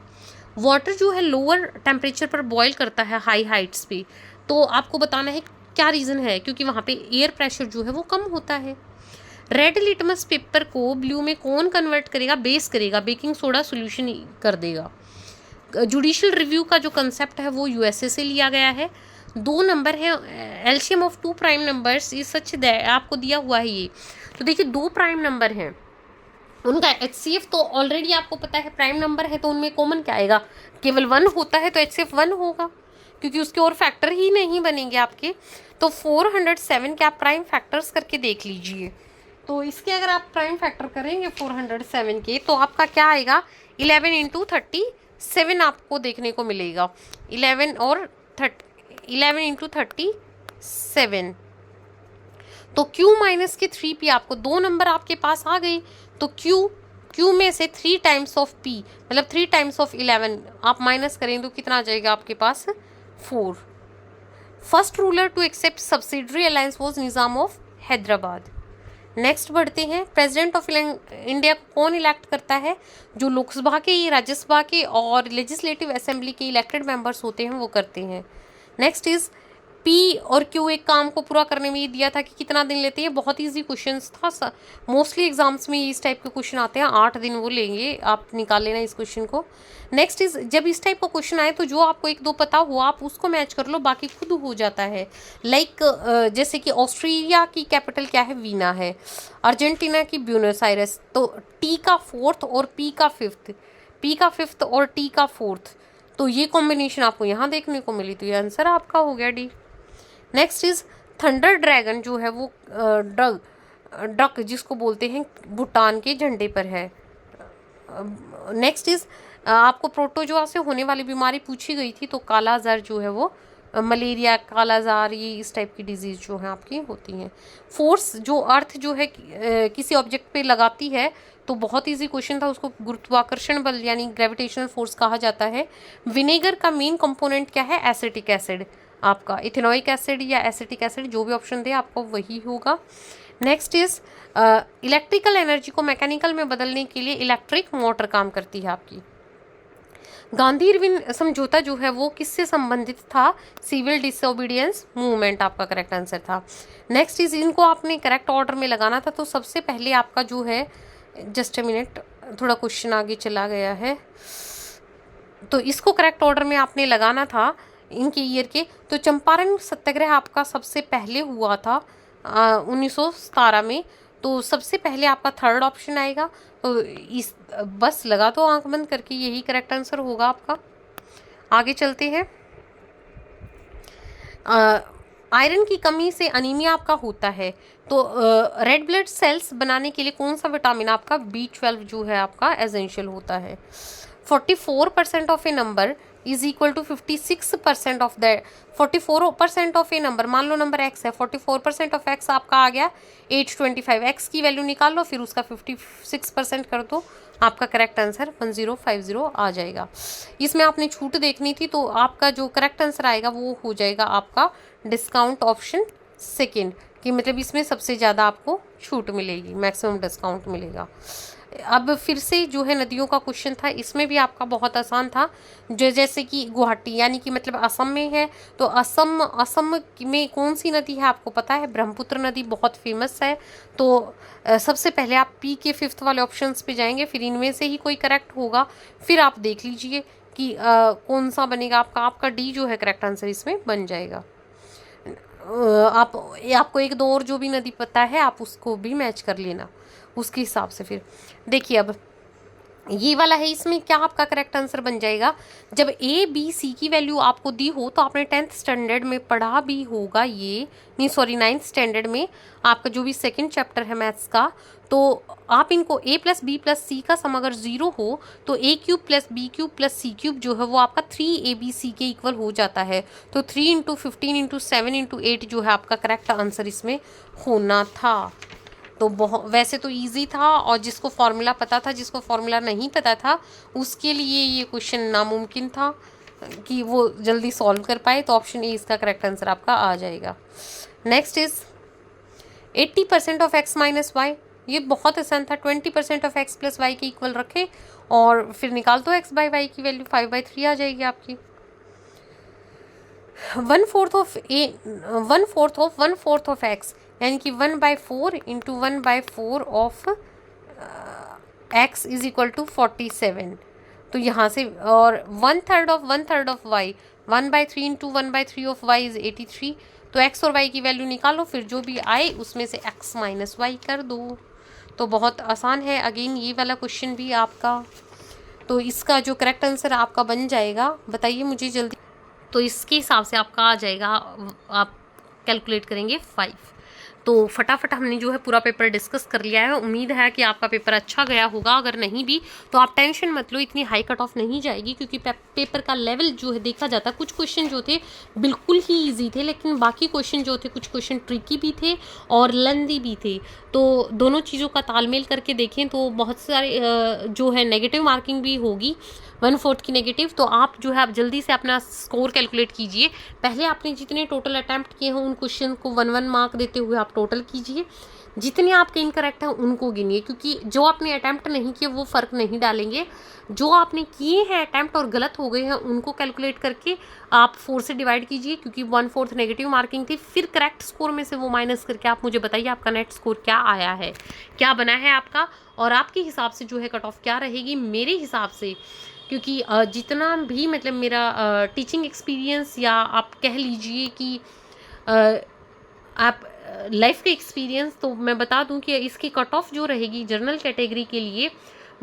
वाटर जो है लोअर टेम्परेचर पर बॉयल करता है हाई हाइट्स पे, तो आपको बताना है क्या रीज़न है, क्योंकि वहाँ पे एयर प्रेशर जो है वो कम होता है। रेड लिटमस पेपर को ब्लू में कौन कन्वर्ट करेगा? बेस करेगा, बेकिंग सोडा सोल्यूशन कर देगा। जुडिशियल रिव्यू का जो कंसेप्ट है वो यूएसए से लिया गया है। 2 नंबर है, LCM of 2 prime numbers is such that, आपको दिया हुआ है ये। तो देखिए 2 प्राइम नंबर हैं, उनका HCF तो ऑलरेडी आपको पता है प्राइम नंबर है, तो उनमें कॉमन क्या आएगा? केवल 1 होता है तो HCF 1 होगा, क्योंकि उसके और फैक्टर ही नहीं बनेंगे आपके। तो 407 के आप प्राइम फैक्टर्स करके देख लीजिए। तो इसके अगर आप प्राइम फैक्टर करेंगे 407 के, तो आपका क्या आएगा? 11 × 37 आपको देखने को मिलेगा। 11 × 37, तो Q माइनस के 3P, आपको 2 नंबर आपके पास आ गई। तो Q में से 3 टाइम्स ऑफ P, मतलब 3 टाइम्स ऑफ 11 आप माइनस करें तो कितना आ जाएगा आपके पास? 4। First ruler to accept subsidiary alliance was Nizam of Hyderabad. Next बढ़ते हैं, प्रेसिडेंट ऑफ इंडिया को कौन इलेक्ट करता है? जो लोकसभा के, राज्यसभा के और लेजिस्लेटिव असेंबली के इलेक्टेड मेंबर्स होते हैं वो करते हैं। नेक्स्ट इज पी और क्यू एक काम को पूरा करने में ये दिया था कि कितना दिन लेते हैं, बहुत ईजी क्वेश्चन था। मोस्टली एग्जाम्स में इस टाइप के क्वेश्चन आते हैं, 8 दिन वो लेंगे, आप निकाल लेना इस क्वेश्चन को। नेक्स्ट इज, जब इस टाइप का क्वेश्चन आए तो जो आपको 1-2 पता हो आप उसको मैच कर लो, बाकी खुद हो जाता है। लाइक जैसे कि ऑस्ट्रेलिया की कैपिटल क्या है, वीना है। अर्जेंटीना की ब्यूनस आयरस। तो टी का 4th और पी का 5th और टी का 4th, तो ये कॉम्बिनेशन आपको यहाँ देखने को मिली, तो ये आंसर आपका हो गया D. Next is thunder dragon जो है वो डक जिसको बोलते हैं भूटान के झंडे पर है। नेक्स्ट इज आपको प्रोटोजोआ से होने वाली बीमारी पूछी गई थी, तो कालाजार जो है वो मलेरिया, कालाजार, ये इस टाइप की डिजीज जो है आपकी होती हैं। फोर्स जो अर्थ जो है किसी ऑब्जेक्ट पे लगाती है, तो बहुत इजी क्वेश्चन था, उसको गुरुत्वाकर्षण बल यानी ग्रेविटेशनल फोर्स कहा जाता है। विनेगर का मेन कंपोनेंट क्या है, एसिटिक एसिड, आपका इथेनोइक एसिड या एसिटिक एसिड, जो भी ऑप्शन दे आपको वही होगा। नेक्स्ट इज इलेक्ट्रिकल एनर्जी को मैकेनिकल में बदलने के लिए इलेक्ट्रिक मोटर काम करती है आपकी। गांधी इरविन समझौता जो है वो किससे संबंधित था, सिविल डिसोबीडियंस मूवमेंट आपका करेक्ट आंसर था। नेक्स्ट इज, इनको आपने करेक्ट ऑर्डर में लगाना था, तो सबसे पहले आपका जो है, जस्ट अ मिनट, थोड़ा क्वेश्चन आगे चला गया है, तो इसको करेक्ट ऑर्डर में आपने लगाना था इनके ईयर के। तो चंपारण सत्याग्रह आपका सबसे पहले हुआ था 1917 में, तो सबसे पहले आपका 3rd ऑप्शन आएगा। तो इस बस लगा दो आंख बंद करके, यही करेक्ट आंसर होगा आपका। आगे चलते हैं। आयरन की कमी से अनीमिया आपका होता है, तो रेड ब्लड सेल्स बनाने के लिए कौन सा विटामिन आपका B12 जो है आपका एसेंशियल होता है। 44% of a number is equal to 56% of that. 44% of a number, मान लो नंबर x है, 44% ऑफ x आपका आ गया 825। x की वैल्यू निकाल लो, फिर उसका 56% कर दो, आपका करेक्ट आंसर 1050 आ जाएगा। इसमें आपने छूट देखनी थी, तो आपका जो करेक्ट आंसर आएगा वो हो जाएगा आपका डिस्काउंट ऑप्शन सेकेंड, कि मतलब इसमें सबसे ज़्यादा आपको छूट मिलेगी, मैक्सिमम डिस्काउंट मिलेगा। अब फिर से जो है नदियों का क्वेश्चन था, इसमें भी आपका बहुत आसान था। जो जैसे कि गुवाहाटी यानी कि मतलब असम में है, तो असम में कौन सी नदी है आपको पता है, ब्रह्मपुत्र नदी बहुत फेमस है। तो सबसे पहले आप पी के 5th वाले ऑप्शंस पे जाएंगे, फिर इनमें से ही कोई करेक्ट होगा, फिर आप देख लीजिए कि कौन सा बनेगा आपका डी जो है करेक्ट आंसर इसमें बन जाएगा। आपको 1-2 और जो भी नदी पता है आप उसको भी मैच कर लेना उसके हिसाब से। फिर देखिए, अब ये वाला है, इसमें क्या आपका करेक्ट आंसर बन जाएगा, जब A B C की वैल्यू आपको दी हो, तो आपने 10th स्टैंडर्ड में पढ़ा भी होगा, ये नहीं सॉरी 9th स्टैंडर्ड में आपका जो भी 2nd चैप्टर है मैथ्स का, तो आप इनको A + B + C का सम अगर 0 हो, तो A³ + B³ + C³ जो है वो आपका 3ABC के इक्वल हो जाता है। तो 3 × 15 × 7 × 8 जो है आपका करेक्ट आंसर इसमें होना था। तो बहुत वैसे तो इजी था, और जिसको फॉर्मूला पता था, जिसको फॉर्मूला नहीं पता था उसके लिए ये क्वेश्चन नामुमकिन था कि वो जल्दी सॉल्व कर पाए। तो ऑप्शन ए इसका करेक्ट आंसर आपका आ जाएगा। Next is 80% of x - y, ये बहुत आसान था। 20% ऑफ x + y के इक्वल रखें और फिर निकाल दो x/y की वैल्यू, 5/3 आ जाएगी आपकी। 1/4 ऑफ x यानी कि 1/4 × 1/4 of x is equal to 47। तो यहाँ से, और 1/3 of y, 1/3 × 1/3 of y is 83। तो x और y की वैल्यू निकालो, फिर जो भी आए उसमें से x - y कर दो। तो बहुत आसान है अगेन ये वाला क्वेश्चन भी आपका। तो इसका जो करेक्ट आंसर आपका बन जाएगा, बताइए मुझे जल्दी। तो इसके हिसाब से आपका आ जाएगा, आप कैलकुलेट करेंगे 5। तो फटाफट हमने जो है पूरा पेपर डिस्कस कर लिया है। उम्मीद है कि आपका पेपर अच्छा गया होगा। अगर नहीं भी तो आप टेंशन मत लो, इतनी हाई कट ऑफ नहीं जाएगी, क्योंकि पेपर का लेवल जो है देखा जाता है। कुछ क्वेश्चन जो थे बिल्कुल ही ईजी थे, लेकिन बाकी क्वेश्चन जो थे, कुछ क्वेश्चन ट्रिकी भी थे और लेंदी भी थे। तो दोनों चीज़ों का तालमेल करके देखें तो बहुत सारे जो है नेगेटिव मार्किंग भी होगी, 1/4 की नेगेटिव, तो आप जो है आप जल्दी से अपना स्कोर कैलकुलेट कीजिए। पहले आपने जितने टोटल अटैम्प्ट किए हैं उन क्वेश्चन को 1-1 मार्क देते हुए आप टोटल कीजिए, जितने आपके इनकरेक्ट हैं उनको गिनिए, क्योंकि जो आपने अटैम्प्ट नहीं किए वो फ़र्क नहीं डालेंगे। जो आपने किए हैं अटैम्प्ट और गलत हो गए हैं उनको कैलकुलेट करके आप 4 से डिवाइड कीजिए, क्योंकि 1/4 नेगेटिव मार्किंग थी। फिर करेक्ट स्कोर में से वो माइनस करके आप मुझे बताइए आपका नेट स्कोर क्या आया है, क्या बना है आपका, और आपके हिसाब से जो है कट ऑफ क्या रहेगी। मेरे हिसाब से, क्योंकि जितना भी मतलब मेरा टीचिंग एक्सपीरियंस, या आप कह लीजिए कि आप लाइफ के एक्सपीरियंस, तो मैं बता दूं कि इसकी कट ऑफ जो रहेगी जनरल कैटेगरी के लिए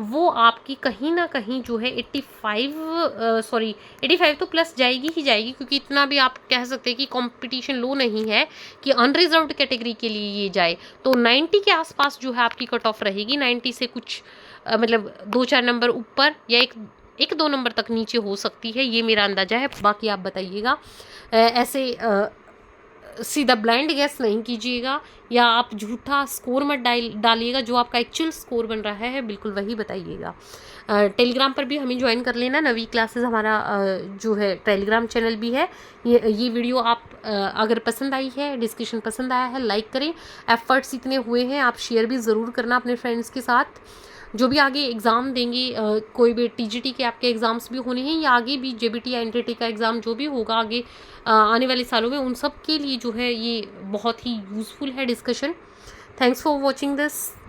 वो आपकी कहीं ना कहीं जो है 85 तो प्लस जाएगी ही जाएगी, क्योंकि इतना भी आप कह सकते हैं कि कंपटीशन लो नहीं है कि अनरिजर्व्ड कैटेगरी के लिए ये जाए। तो 90 के आसपास जो है आपकी कट ऑफ रहेगी। 90 से कुछ मतलब 2-4 नंबर ऊपर या एक दो नंबर तक नीचे हो सकती है, ये मेरा अंदाजा है। बाकी आप बताइएगा। ऐसे सीधा ब्लाइंड गैस नहीं कीजिएगा, या आप झूठा स्कोर मत डालिएगा। जो आपका एक्चुअल स्कोर बन रहा है बिल्कुल वही बताइएगा। टेलीग्राम पर भी हमें ज्वाइन कर लेना। 9वीं क्लासेस हमारा जो है टेलीग्राम चैनल भी है। ये वीडियो आप अगर पसंद आई है, डिस्कशन पसंद आया है, लाइक करें। एफर्ट्स इतने हुए हैं, आप शेयर भी ज़रूर करना अपने फ्रेंड्स के साथ। जो भी आगे एग्ज़ाम देंगे, कोई भी टीजीटी के आपके एग्ज़ाम्स भी होने हैं, या आगे भी जेबीटी या एनटीटी का एग्ज़ाम जो भी होगा आगे आने वाले सालों में, उन सब के लिए जो है ये बहुत ही यूज़फुल है discussion. Thanks for watching this.